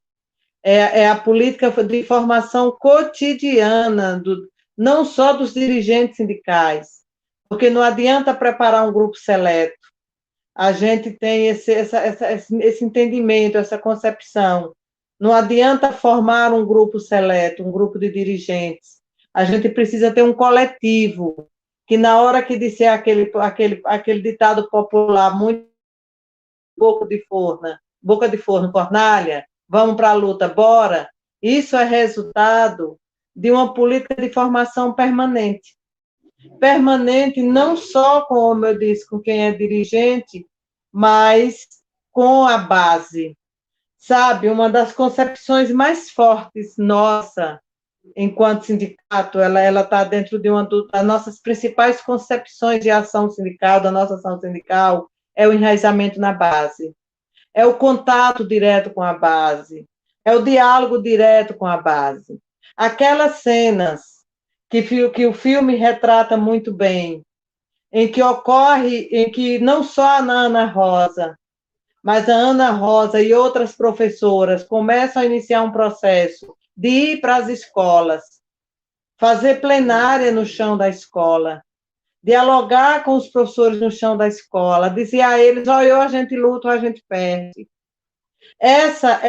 é a política de formação cotidiana, não só dos dirigentes sindicais, porque não adianta preparar um grupo seleto, a gente tem esse entendimento, essa concepção, não adianta formar um grupo seleto, um grupo de dirigentes, a gente precisa ter um coletivo, que na hora que disser aquele ditado popular, muito boca de forno, fornalha, vamos para a luta, bora, isso é resultado de uma política de formação permanente. Permanente não só, como eu disse, com quem é dirigente, mas com a base. Sabe, uma das concepções mais fortes nossa, enquanto sindicato, ela está dentro de uma das nossas principais concepções de ação sindical, da nossa ação sindical, é o enraizamento na base, é o contato direto com a base, é o diálogo direto com a base. Aquelas cenas que o filme retrata muito bem, em que não só a Ana Rosa, mas a Ana Rosa e outras professoras começam a iniciar um processo de ir para as escolas, fazer plenária no chão da escola, dialogar com os professores no chão da escola, dizer a eles, ou a gente luta ou a gente perde. Essa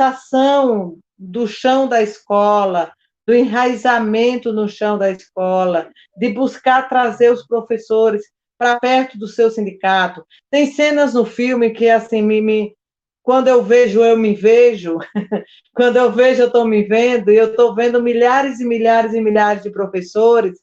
ação do chão da escola, do enraizamento no chão da escola, de buscar trazer os professores para perto do seu sindicato. Tem cenas no filme que, assim, quando eu vejo, eu me vejo, quando eu vejo, eu estou me vendo, e eu estou vendo milhares e milhares e milhares de professores,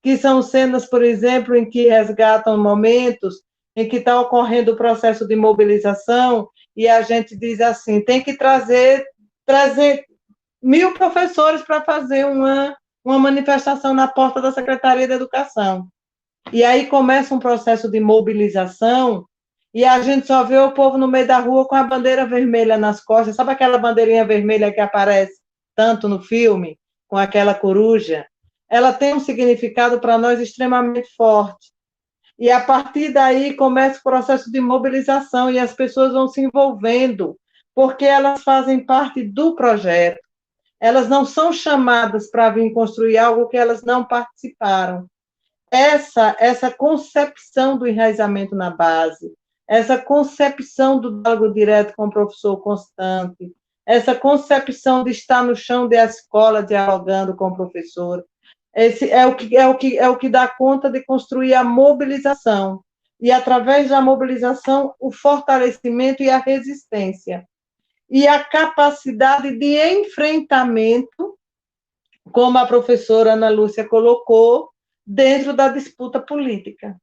que são cenas, por exemplo, em que resgatam momentos em que está ocorrendo o processo de mobilização, e a gente diz assim, tem que trazer 1.000 professores para fazer uma manifestação na porta da Secretaria de Educação. E aí começa um processo de mobilização, e a gente só vê o povo no meio da rua com a bandeira vermelha nas costas, sabe aquela bandeirinha vermelha que aparece tanto no filme, com aquela coruja? Ela tem um significado para nós extremamente forte. E a partir daí começa o processo de mobilização, e as pessoas vão se envolvendo, porque elas fazem parte do projeto. Elas não são chamadas para vir construir algo que elas não participaram. Essa concepção do enraizamento na base, essa concepção do diálogo direto com o professor constante, essa concepção de estar no chão da escola dialogando com o professor, esse é o que dá conta de construir a mobilização, e através da mobilização o fortalecimento e a resistência, e a capacidade de enfrentamento, como a professora Ana Lúcia colocou, dentro da disputa política.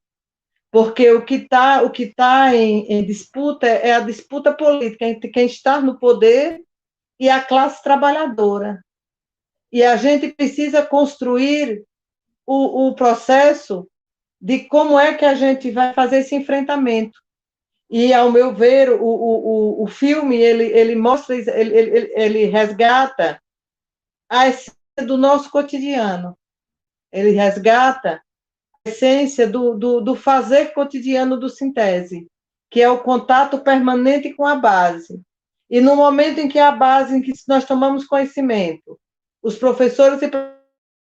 Porque o que tá em disputa é a disputa política entre quem está no poder e a classe trabalhadora. E a gente precisa construir o processo de como é que a gente vai fazer esse enfrentamento. E, ao meu ver, o filme, ele mostra, ele resgata a essência do nosso cotidiano. Ele resgata a essência do fazer cotidiano do Sintese, que é o contato permanente com a base. E no momento em que a base, em que nós tomamos conhecimento, os professores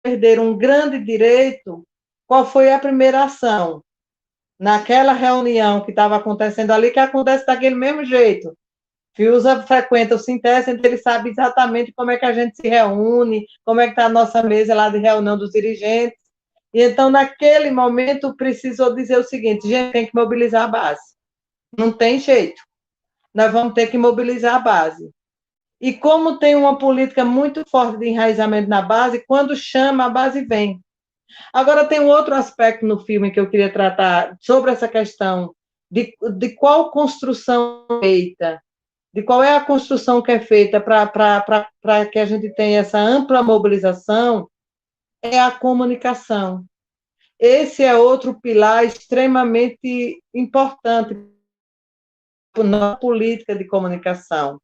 perderam um grande direito, qual foi a primeira ação? Naquela reunião que estava acontecendo ali, que acontece daquele mesmo jeito. Fiuza frequenta o Sintese, então ele sabe exatamente como é que a gente se reúne, como é que está a nossa mesa lá de reunião dos dirigentes. E então, naquele momento, precisou dizer o seguinte, gente, tem que mobilizar a base. Não tem jeito. Nós vamos ter que mobilizar a base. E como tem uma política muito forte de enraizamento na base, quando chama, a base vem. Agora, tem um outro aspecto no filme que eu queria tratar sobre essa questão de qual construção é feita, de qual é a construção que é feita para que a gente tenha essa ampla mobilização, é a comunicação. Esse é outro pilar extremamente importante na política de comunicação.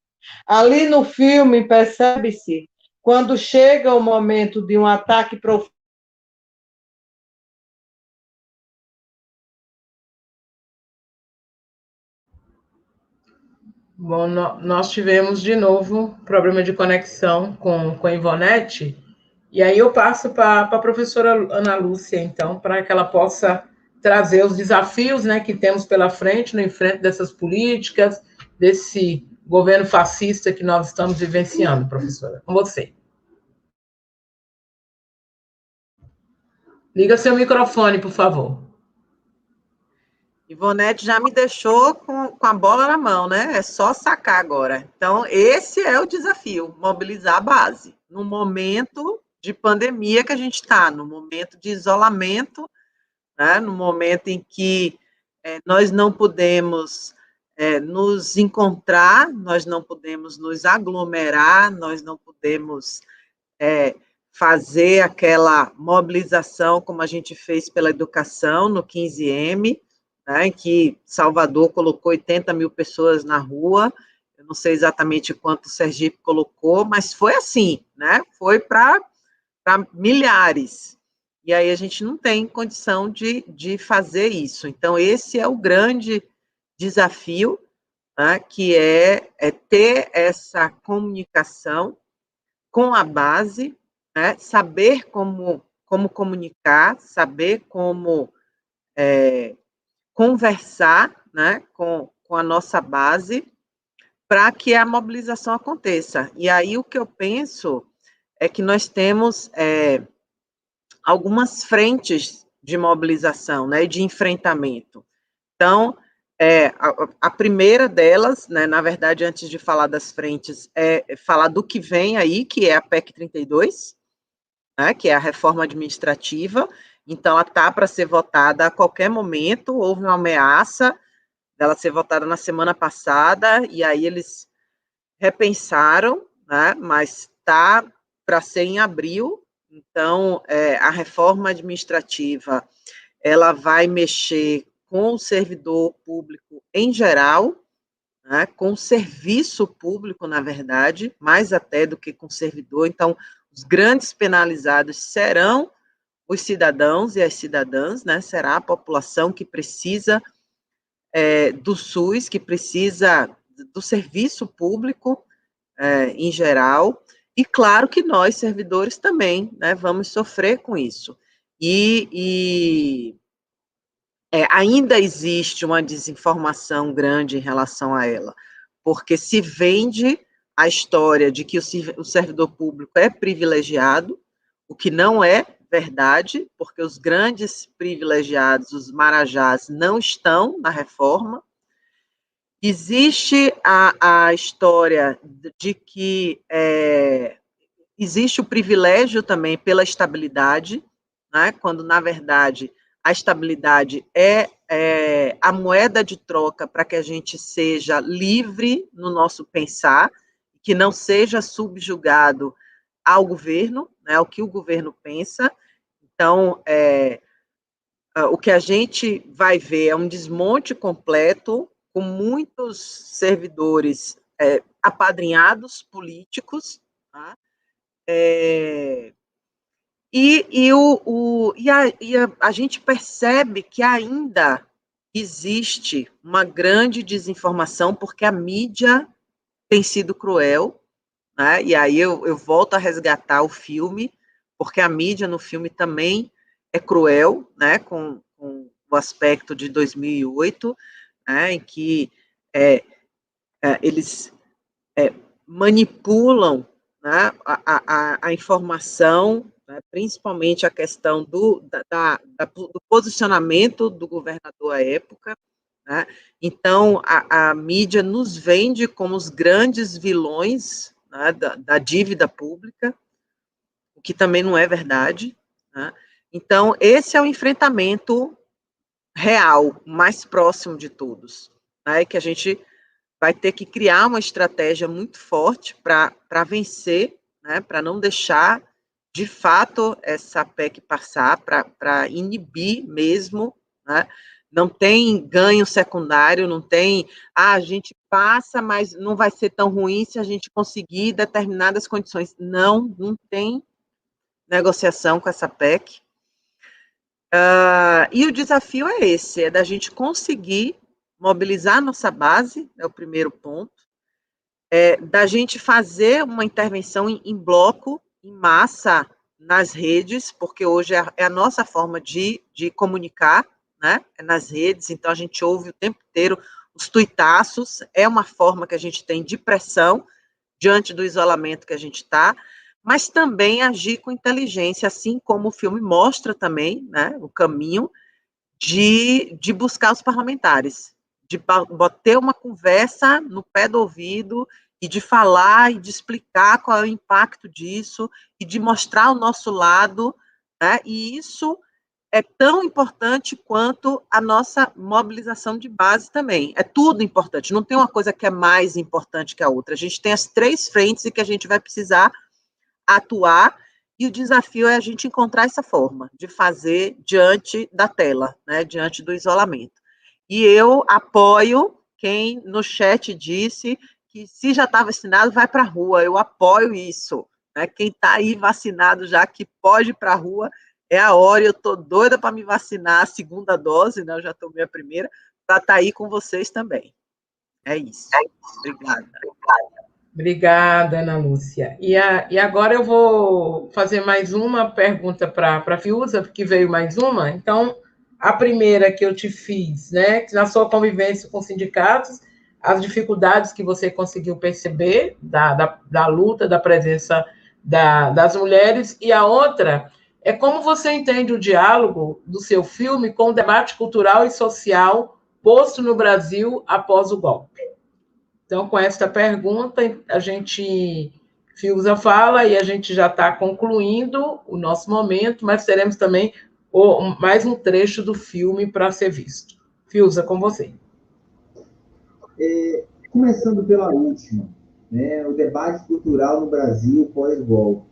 Ali no filme, percebe-se, quando chega o momento de um ataque profundo,
Bom, nós tivemos de novo problema de conexão com a Ivonete, e aí eu passo para a professora Ana Lúcia, então, para que ela possa trazer os desafios, né, que temos pela frente, no enfrente dessas políticas, desse governo fascista que nós estamos vivenciando, professora. Com você. Liga seu microfone, por favor.
Ivonete já me deixou com a bola na mão, né? É só sacar agora. Então, esse é o desafio, mobilizar a base. No momento de pandemia que a gente está, no momento de isolamento, né? No momento em que nós não podemos nos encontrar, nós não podemos nos aglomerar, nós não podemos fazer aquela mobilização como a gente fez pela educação no 15M, né, em que Salvador colocou 80 mil pessoas na rua. eu não sei exatamente quanto o Sergipe colocou, mas foi assim, né? Foi para milhares. E aí a gente não tem condição de fazer isso. Então, esse é o grande desafio, né, que é ter essa comunicação com a base, né, saber como comunicar, saber como conversar, né, com a nossa base, para que a mobilização aconteça. E aí o que eu penso é que nós temos algumas frentes de mobilização, né, de enfrentamento. Então, a primeira delas, né, na verdade, antes de falar das frentes, é falar do que vem aí, que é a PEC 32, né, que é a reforma administrativa. Então, ela está para ser votada a qualquer momento. Houve uma ameaça dela ser votada na semana passada, e aí eles repensaram, né, mas está para ser em abril. Então, a reforma administrativa, ela vai mexer com o servidor público em geral, né, com o serviço público, na verdade, mais até do que com o servidor. Então, os grandes penalizados serão os cidadãos e as cidadãs, né, será a população que precisa do SUS, que precisa do serviço público em geral, e claro que nós, servidores, também, né, vamos sofrer com isso. Ainda existe uma desinformação grande em relação a ela, porque se vende a história de que o servidor público é privilegiado, o que não é verdade, porque os grandes privilegiados, os marajás, não estão na reforma. Existe a história de que existe o privilégio também pela estabilidade, né, quando, na verdade, a estabilidade é a moeda de troca para que a gente seja livre no nosso pensar, que não seja subjugado ao governo, né, ao que o governo pensa. Então, o que a gente vai ver é um desmonte completo, com muitos servidores apadrinhados políticos, tá? A gente percebe que ainda existe uma grande desinformação, porque a mídia tem sido cruel, né? E aí eu volto a resgatar o filme, porque a mídia no filme também é cruel, né? Com o aspecto de 2008, né? Em que eles manipulam, né, a informação, né, principalmente a questão do posicionamento do governador à época, né? Então, a mídia nos vende como os grandes vilões, né, da dívida pública, o que também não é verdade, né? Então, esse é o enfrentamento real, mais próximo de todos, né, que a gente vai ter que criar uma estratégia muito forte para vencer, né, para não deixar, de fato, essa PEC passar, para inibir mesmo, né? Não tem ganho secundário, não tem, a gente passa, mas não vai ser tão ruim se a gente conseguir determinadas condições. Não tem negociação com essa PEC. E o desafio é esse, é da gente conseguir mobilizar a nossa base, é o primeiro ponto, da gente fazer uma intervenção em bloco, em massa, nas redes, porque hoje é a nossa forma de comunicar, né, nas redes. Então a gente ouve o tempo inteiro os tuitaços, é uma forma que a gente tem de pressão diante do isolamento que a gente está, mas também agir com inteligência, assim como o filme mostra também, né, o caminho de buscar os parlamentares, de ter uma conversa no pé do ouvido e de falar e de explicar qual é o impacto disso e de mostrar o nosso lado, né? E isso é tão importante quanto a nossa mobilização de base também. É tudo importante, não tem uma coisa que é mais importante que a outra. A gente tem as três frentes em que a gente vai precisar atuar, e o desafio é a gente encontrar essa forma de fazer diante da tela, né, diante do isolamento. E eu apoio quem no chat disse que se já está vacinado, vai para a rua. Eu apoio isso. Né? Quem está aí vacinado já, que pode ir para a rua, é a hora. Eu estou doida para me vacinar a segunda dose, né? Eu já tomei a primeira, para estar aí com vocês também. É isso. Obrigada.
Obrigada, Ana Lúcia. E agora eu vou fazer mais uma pergunta para a Fiuza, porque veio mais uma. Então, a primeira que eu te fiz, né, que na sua convivência com sindicatos, as dificuldades que você conseguiu perceber da luta, da presença das mulheres, e a outra é como você entende o diálogo do seu filme com o debate cultural e social posto no Brasil após o golpe. Então, com esta pergunta, a gente, Fiuza fala, e a gente já está concluindo o nosso momento, mas teremos também mais um trecho do filme para ser visto. Fiuza, com você.
Começando pela última, né, o debate cultural no Brasil pós-golpe.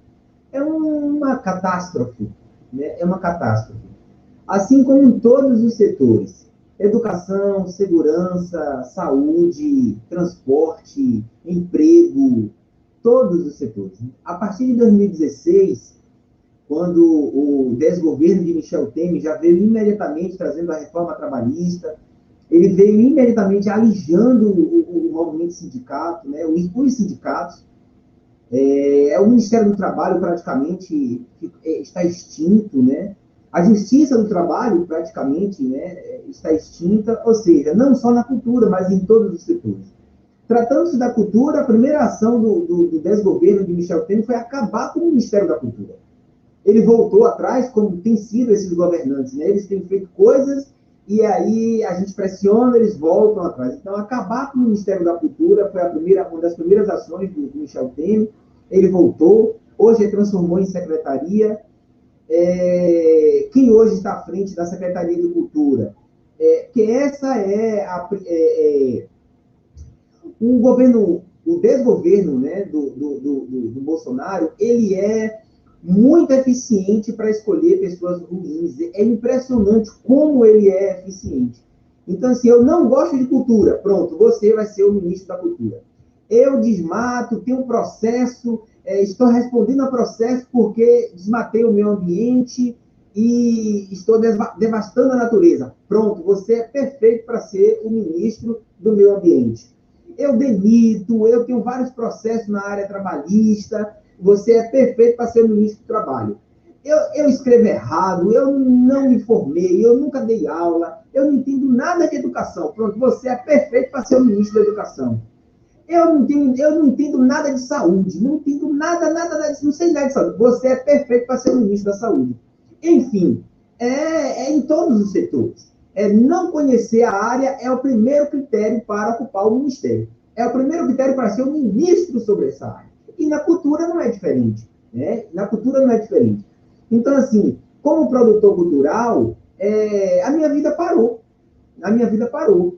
É uma catástrofe, né? É uma catástrofe. Assim como em todos os setores. Educação, segurança, saúde, transporte, emprego, todos os setores. A partir de 2016, quando o desgoverno de Michel Temer já veio imediatamente trazendo a reforma trabalhista, ele veio imediatamente alijando o movimento sindicato, né, os sindicatos. O Ministério do Trabalho praticamente está extinto, né? A Justiça do Trabalho praticamente, né, está extinta, ou seja, não só na cultura, mas em todos os setores. Tratando-se da cultura, a primeira ação do desgoverno de Michel Temer foi acabar com o Ministério da Cultura. Ele voltou atrás, como tem sido esses governantes, né? Eles têm feito coisas e aí a gente pressiona, eles voltam atrás. Então, acabar com o Ministério da Cultura foi uma das primeiras ações do Michel Temer. Ele voltou, hoje ele transformou em secretaria. Quem hoje está à frente da Secretaria de Cultura? Que essa o desgoverno, né, do Bolsonaro, ele é muito eficiente para escolher pessoas ruins. É impressionante como ele é eficiente. Então, assim, eu não gosto de cultura. Pronto, você vai ser o ministro da cultura. Eu desmato, tenho um processo, estou respondendo a processo porque desmatei o meio ambiente e estou devastando a natureza. Pronto, você é perfeito para ser o ministro do meio ambiente. Eu demito, eu tenho vários processos na área trabalhista, você é perfeito para ser o ministro do trabalho. Eu escrevo errado, eu não me formei, eu nunca dei aula, eu não entendo nada de educação. Pronto, você é perfeito para ser o ministro da educação. Eu não entendo nada de saúde, não entendo nada, não sei nada de saúde. Você é perfeito para ser o ministro da saúde. Enfim, em todos os setores. Não conhecer a área é o primeiro critério para ocupar o ministério. É o primeiro critério para ser o ministro sobre essa área. E na cultura não é diferente. Né? Na cultura não é diferente. Então, assim, como produtor cultural, a minha vida parou. A minha vida parou.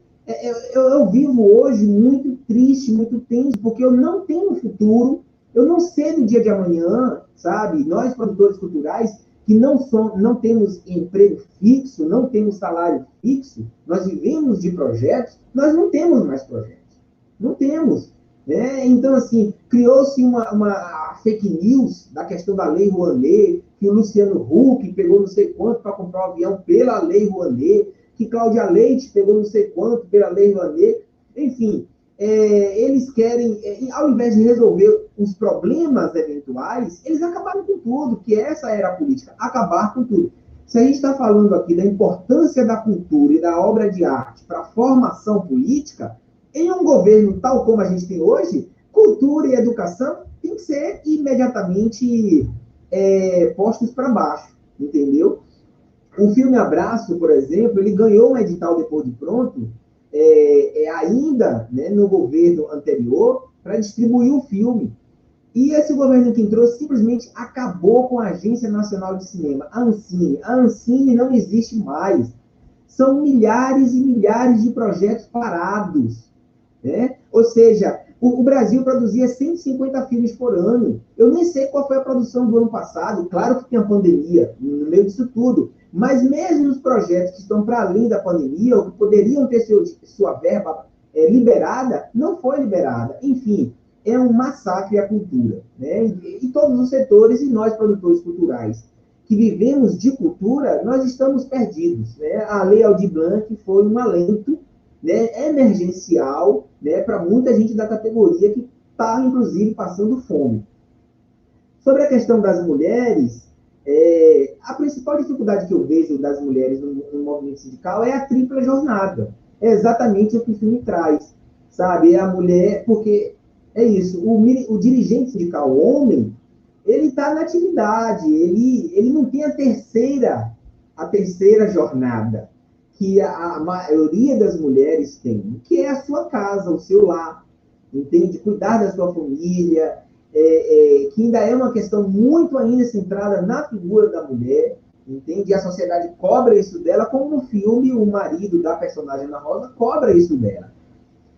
Eu vivo hoje muito triste, muito tenso, porque eu não tenho futuro, eu não sei do dia de amanhã, sabe? Nós, produtores culturais, que não temos emprego fixo, não temos salário fixo, nós vivemos de projetos, nós não temos mais projetos. Não temos. Né? Então, assim, criou-se uma fake news da questão da Lei Rouanet, que o Luciano Huck pegou não sei quanto para comprar um avião pela Lei Rouanet, que Cláudia Leite pegou não sei quanto pela Lei Rouanet. Enfim, eles querem, ao invés de resolver os problemas eventuais, eles acabaram com tudo, que essa era a política, acabar com tudo. Se a gente está falando aqui da importância da cultura e da obra de arte para a formação política, em um governo tal como a gente tem hoje, cultura e educação tem que ser imediatamente postos para baixo, entendeu? O filme Abraço, por exemplo, ele ganhou um edital depois de pronto, ainda, né, no governo anterior, para distribuir o filme. E esse governo que entrou simplesmente acabou com a Agência Nacional de Cinema, a Ancine. A Ancine não existe mais. São milhares e milhares de projetos parados. Né? Ou seja, o Brasil produzia 150 filmes por ano. Eu nem sei qual foi a produção do ano passado. Claro que tem a pandemia no meio disso tudo. Mas mesmo os projetos que estão para além da pandemia, ou que poderiam ter sua verba liberada, não foi liberada. Enfim, é um massacre à cultura, né? E todos os setores, e nós, produtores culturais, que vivemos de cultura, nós estamos perdidos, né? A Lei Aldir Blanc foi um alento, né, emergencial, né, para muita gente da categoria que está, inclusive, passando fome. Sobre a questão das mulheres, a principal dificuldade que eu vejo das mulheres no movimento sindical é a tripla jornada. É exatamente o que o filme traz, sabe? É a mulher, porque é isso, o dirigente sindical, o homem, ele está na atividade, ele não tem a terceira jornada, que a maioria das mulheres tem, que é a sua casa, o seu lar, entende? Cuidar da sua família, que ainda é uma questão muito ainda centrada na figura da mulher, entende? E a sociedade cobra isso dela, como no filme o marido da personagem Ana Rosa cobra isso dela.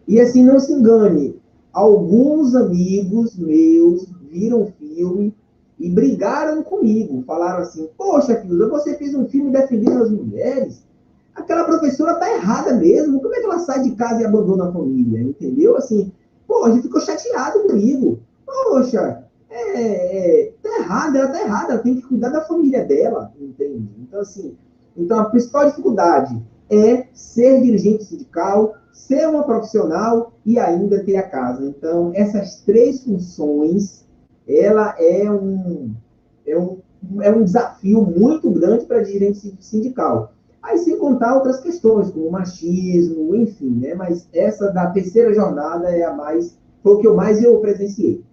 E assim, não se engane, alguns amigos meus viram o filme e brigaram comigo, falaram assim, poxa, Fiuza, você fez um filme defendendo as mulheres? Aquela professora está errada mesmo, como é que ela sai de casa e abandona a família, entendeu? Assim, pô, a gente ficou chateado comigo. Poxa, tá errada, ela tá errada, ela tem que cuidar da família dela, entende? Então, assim, a principal dificuldade é ser dirigente sindical, ser uma profissional e ainda ter a casa. Então, essas três funções, ela é um desafio muito grande para dirigente sindical. Aí, sem contar outras questões, como machismo, enfim, né? Mas essa da terceira jornada é a mais, foi o que eu presenciei.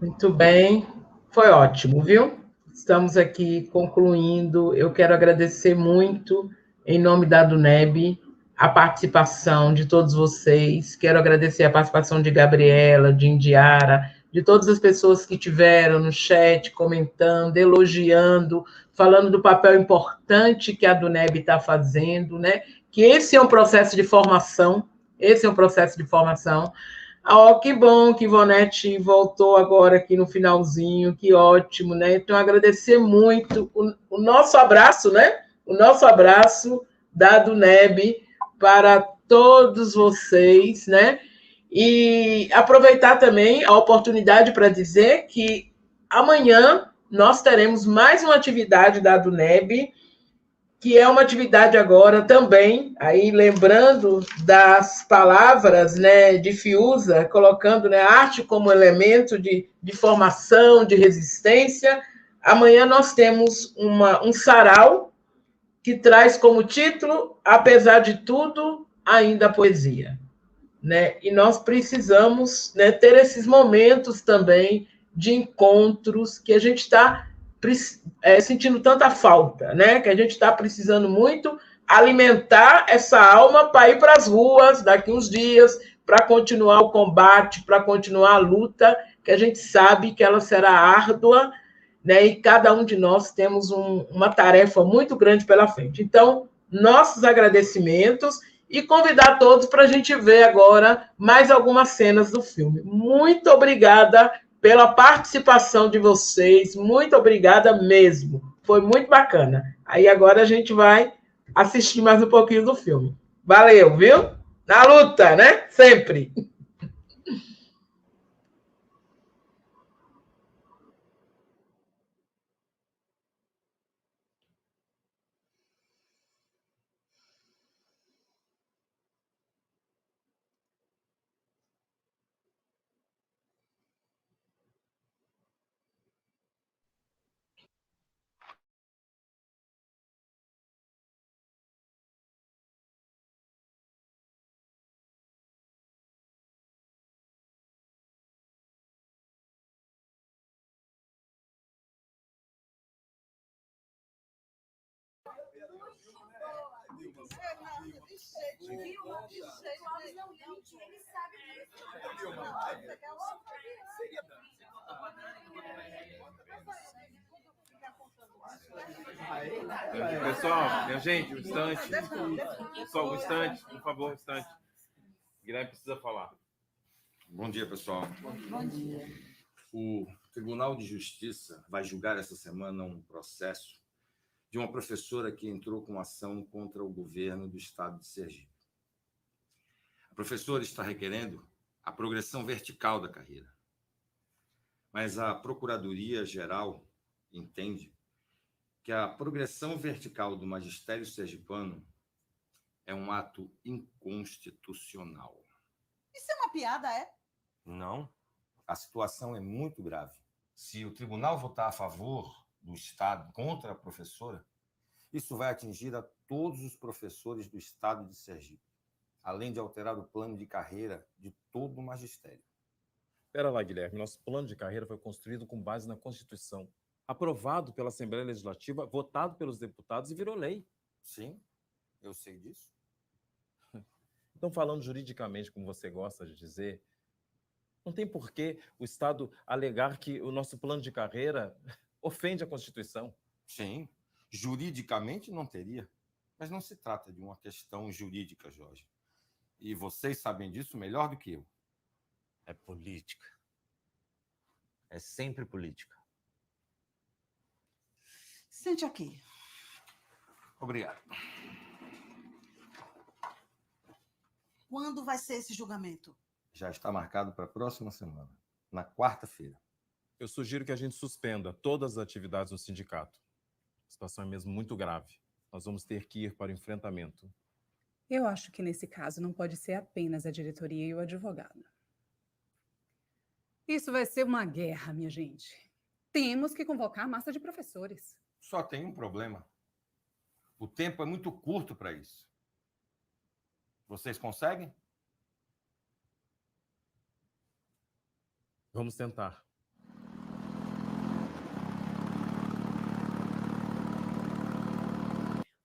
Muito bem, foi ótimo, viu? Estamos aqui concluindo. Eu quero agradecer muito, em nome da Duneb, a participação de todos vocês. Quero agradecer a participação de Gabriela, de Indiara, de todas as pessoas que tiveram no chat, comentando, elogiando, falando do papel importante que a Duneb está fazendo, né? Que esse é um processo de formação, Oh, que bom que Ivonete voltou agora aqui no finalzinho, que ótimo, né? Então, agradecer muito o nosso abraço, né? O nosso abraço da Duneb para todos vocês, né? E aproveitar também a oportunidade para dizer que amanhã nós teremos mais uma atividade da Duneb, que é uma atividade agora também, aí lembrando das palavras, né, de Fiuza, colocando, né, arte como elemento de formação, de resistência. Amanhã nós temos um sarau que traz como título, apesar de tudo, ainda a poesia. Né? E nós precisamos, né, ter esses momentos também de encontros que a gente está sentindo tanta falta, né? Que a gente está precisando muito alimentar essa alma para ir para as ruas daqui uns dias, para continuar o combate, para continuar a luta, que a gente sabe que ela será árdua, né? E cada um de nós temos uma tarefa muito grande pela frente. Então, nossos agradecimentos e convidar todos para a gente ver agora mais algumas cenas do filme. Muito obrigada pela participação de vocês, muito obrigada mesmo. Foi muito bacana. Aí agora a gente vai assistir mais um pouquinho do filme. Valeu, viu? Na luta, né? Sempre.
Pessoal, minha gente, um instante. Pessoal, um instante, por favor, um instante. Guilherme precisa falar.
Bom dia, pessoal.
Bom dia.
O Tribunal de Justiça vai julgar essa semana um processo de uma professora que entrou com ação contra o governo do estado de Sergipe. A professora está requerendo a progressão vertical da carreira. Mas a Procuradoria-Geral entende que a progressão vertical do magistério sergipano é um ato inconstitucional.
Isso é uma piada, é?
Não. A situação é muito grave. Se o tribunal votar a favor do Estado contra a professora, isso vai atingir a todos os professores do Estado de Sergipe, além de alterar o plano de carreira de todo o magistério.
Espera lá, Guilherme. Nosso plano de carreira foi construído com base na Constituição, aprovado pela Assembleia Legislativa, votado pelos deputados e virou lei.
Sim, eu sei disso.
Então, falando juridicamente, como você gosta de dizer, não tem por que o Estado alegar que o nosso plano de carreira ofende a Constituição.
Sim, juridicamente não teria. Mas não se trata de uma questão jurídica, Jorge. E vocês sabem disso melhor do que eu.
É política. É sempre política.
Sente aqui.
Obrigado.
Quando vai ser esse julgamento?
Já está marcado para a próxima semana, na quarta-feira.
Eu sugiro que a gente suspenda todas as atividades no sindicato. A situação é mesmo muito grave. Nós vamos ter que ir para o enfrentamento.
Eu acho que nesse caso não pode ser apenas a diretoria e o advogado. Isso vai ser uma guerra, minha gente. Temos que convocar a massa de professores.
Só tem um problema. O tempo é muito curto para isso. Vocês conseguem?
Vamos tentar.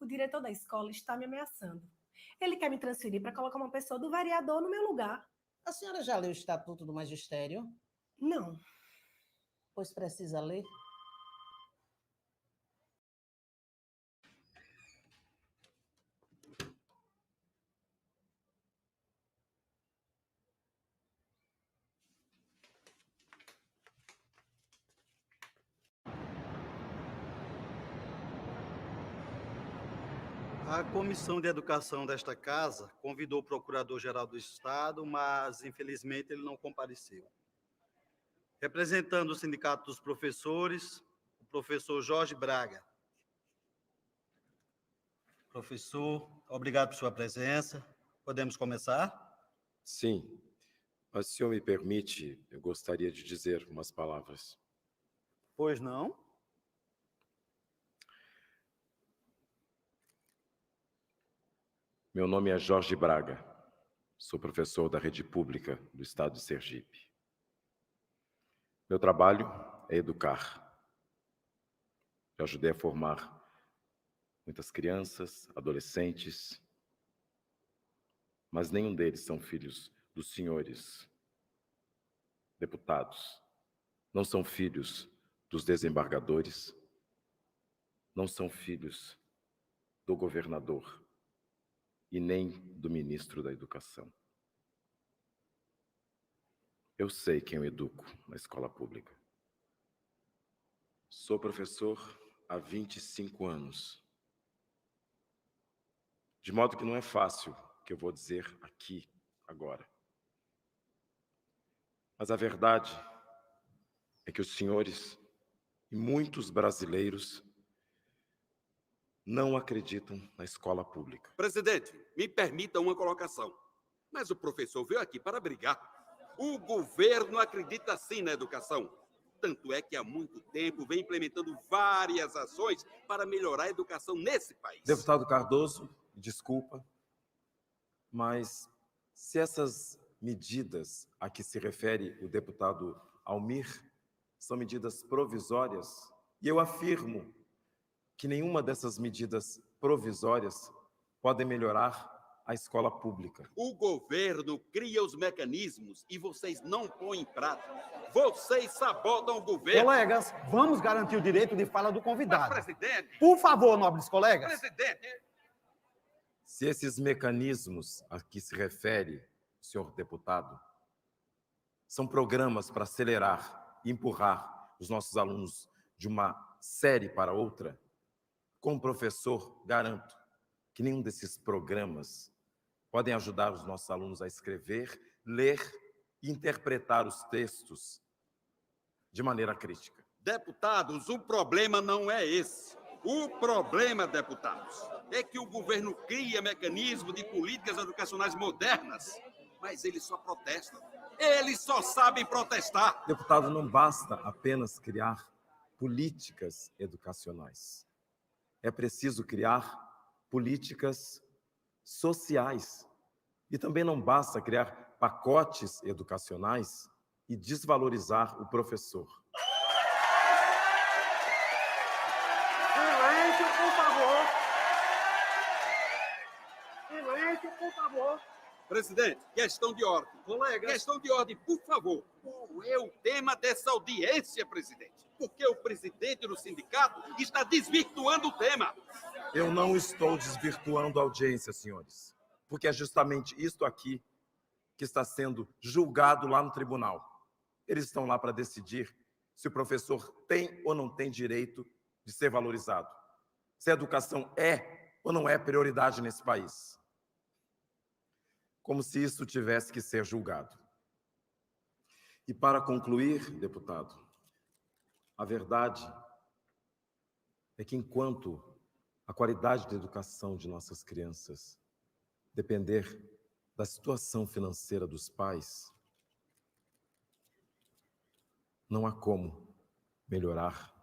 O diretor da escola está me ameaçando. Ele quer me transferir para colocar uma pessoa do vereador no meu lugar.
A senhora já leu o Estatuto do Magistério?
Não.
Pois precisa ler.
A Comissão de Educação desta Casa convidou o Procurador-Geral do Estado, mas, infelizmente, ele não compareceu. Representando o Sindicato dos Professores, o professor Jorge Braga. Professor, obrigado por sua presença. Podemos começar?
Sim, mas se o senhor me permite, eu gostaria de dizer umas palavras.
Pois não?
Meu nome é Jorge Braga, sou professor da rede pública do estado de Sergipe. Meu trabalho é educar. Eu ajudei a formar muitas crianças, adolescentes, mas nenhum deles são filhos dos senhores deputados, não são filhos dos desembargadores, não são filhos do governador e nem do ministro da Educação. Eu sei quem eu educo na escola pública. Sou professor há 25 anos. De modo que não é fácil o que eu vou dizer aqui, agora. Mas a verdade é que os senhores e muitos brasileiros não acreditam na escola pública.
Presidente, me permita uma colocação. Mas o professor veio aqui para brigar. O governo acredita sim na educação. Tanto é que há muito tempo vem implementando várias ações para melhorar a educação nesse país.
Deputado Cardoso, desculpa, mas se essas medidas a que se refere o deputado Almir são medidas provisórias, e eu afirmo que nenhuma dessas medidas provisórias pode melhorar a escola pública.
O governo cria os mecanismos e vocês não põem em prática. Vocês sabotam o governo.
Colegas, vamos garantir o direito de fala do convidado.
Mas, presidente...
Por favor, nobres colegas.
Presidente...
Se esses mecanismos a que se refere, senhor deputado, são programas para acelerar e empurrar os nossos alunos de uma série para outra, Como professor, garanto que nenhum desses programas podem ajudar os nossos alunos a escrever, ler e interpretar os textos de maneira crítica.
Deputados, o problema não é esse. O problema, deputados, é que o governo cria mecanismo de políticas educacionais modernas, mas eles só protestam. Eles só sabem protestar.
Deputado, não basta apenas criar políticas educacionais. É preciso criar políticas sociais. E também não basta criar pacotes educacionais e desvalorizar o professor.
Silêncio, por favor. Silêncio, por favor.
Presidente, questão de ordem.
Colega.
Questão de ordem, por favor. Qual é o tema dessa audiência, presidente? Porque o presidente do sindicato está desvirtuando o tema.
Eu não estou desvirtuando a audiência, senhores, porque é justamente isto aqui que está sendo julgado lá no tribunal. Eles estão lá para decidir se o professor tem ou não tem direito de ser valorizado, se a educação é ou não é prioridade nesse país. Como se isso tivesse que ser julgado. E para concluir, deputado, a verdade é que enquanto a qualidade da educação de nossas crianças depender da situação financeira dos pais, não há como melhorar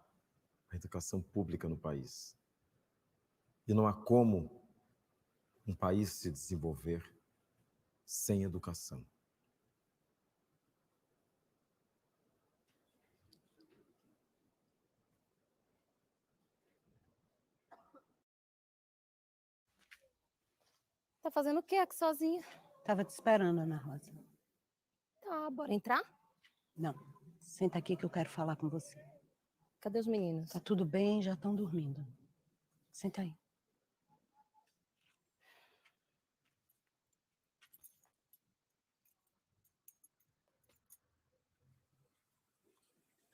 a educação pública no país. E não há como um país se desenvolver sem educação.
Tá fazendo o que aqui sozinha?
Tava te esperando, Ana Rosa.
Tá, bora entrar?
Não, senta aqui que eu quero falar com você.
Cadê os meninos?
Tá tudo bem, já estão dormindo. Senta aí.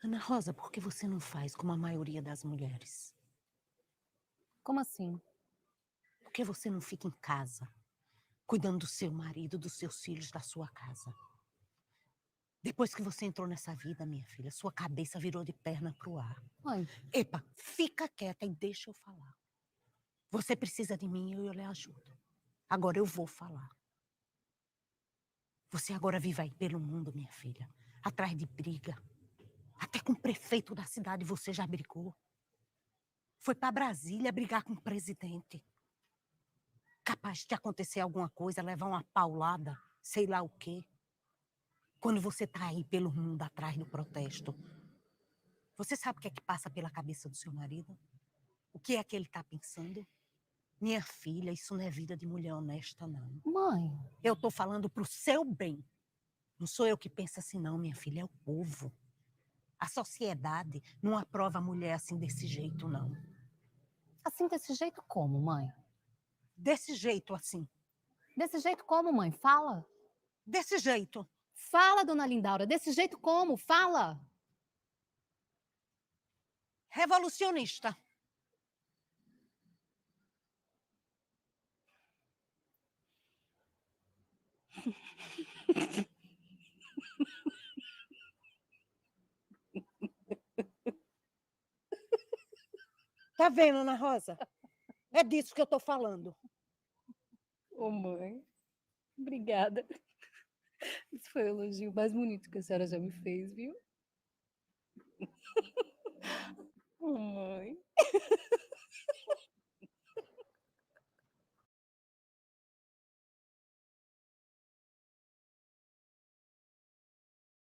Ana Rosa, por que você não faz como a maioria das mulheres?
Como assim?
Por que você não fica em casa, cuidando do seu marido, dos seus filhos, da sua casa? Depois que você entrou nessa vida, minha filha, sua cabeça virou de perna pro ar.
Mãe.
Epa, fica quieta e deixa eu falar. Você precisa de mim e eu lhe ajudo. Agora eu vou falar. Você agora vive aí pelo mundo, minha filha, atrás de briga. Até com o prefeito da cidade você já brigou. Foi para Brasília brigar com o presidente. Capaz de acontecer alguma coisa, levar uma paulada, sei lá o quê. Quando você tá aí pelo mundo atrás do protesto, você sabe o que é que passa pela cabeça do seu marido? O que é que ele tá pensando? Minha filha, isso não é vida de mulher honesta, não.
Mãe.
Eu tô falando pro seu bem. Não sou eu que penso assim, não, minha filha, é o povo. A sociedade não aprova a mulher assim desse jeito, não.
Assim desse jeito como, mãe?
Desse jeito assim.
Desse jeito como, mãe? Fala.
Desse jeito.
Fala, dona Lindaura. Desse jeito como? Fala.
Revolucionista. Tá vendo, Ana Rosa? É disso que eu tô falando.
Ô, mãe. Obrigada. Esse foi o elogio mais bonito que a senhora já me fez, viu? Ô, mãe.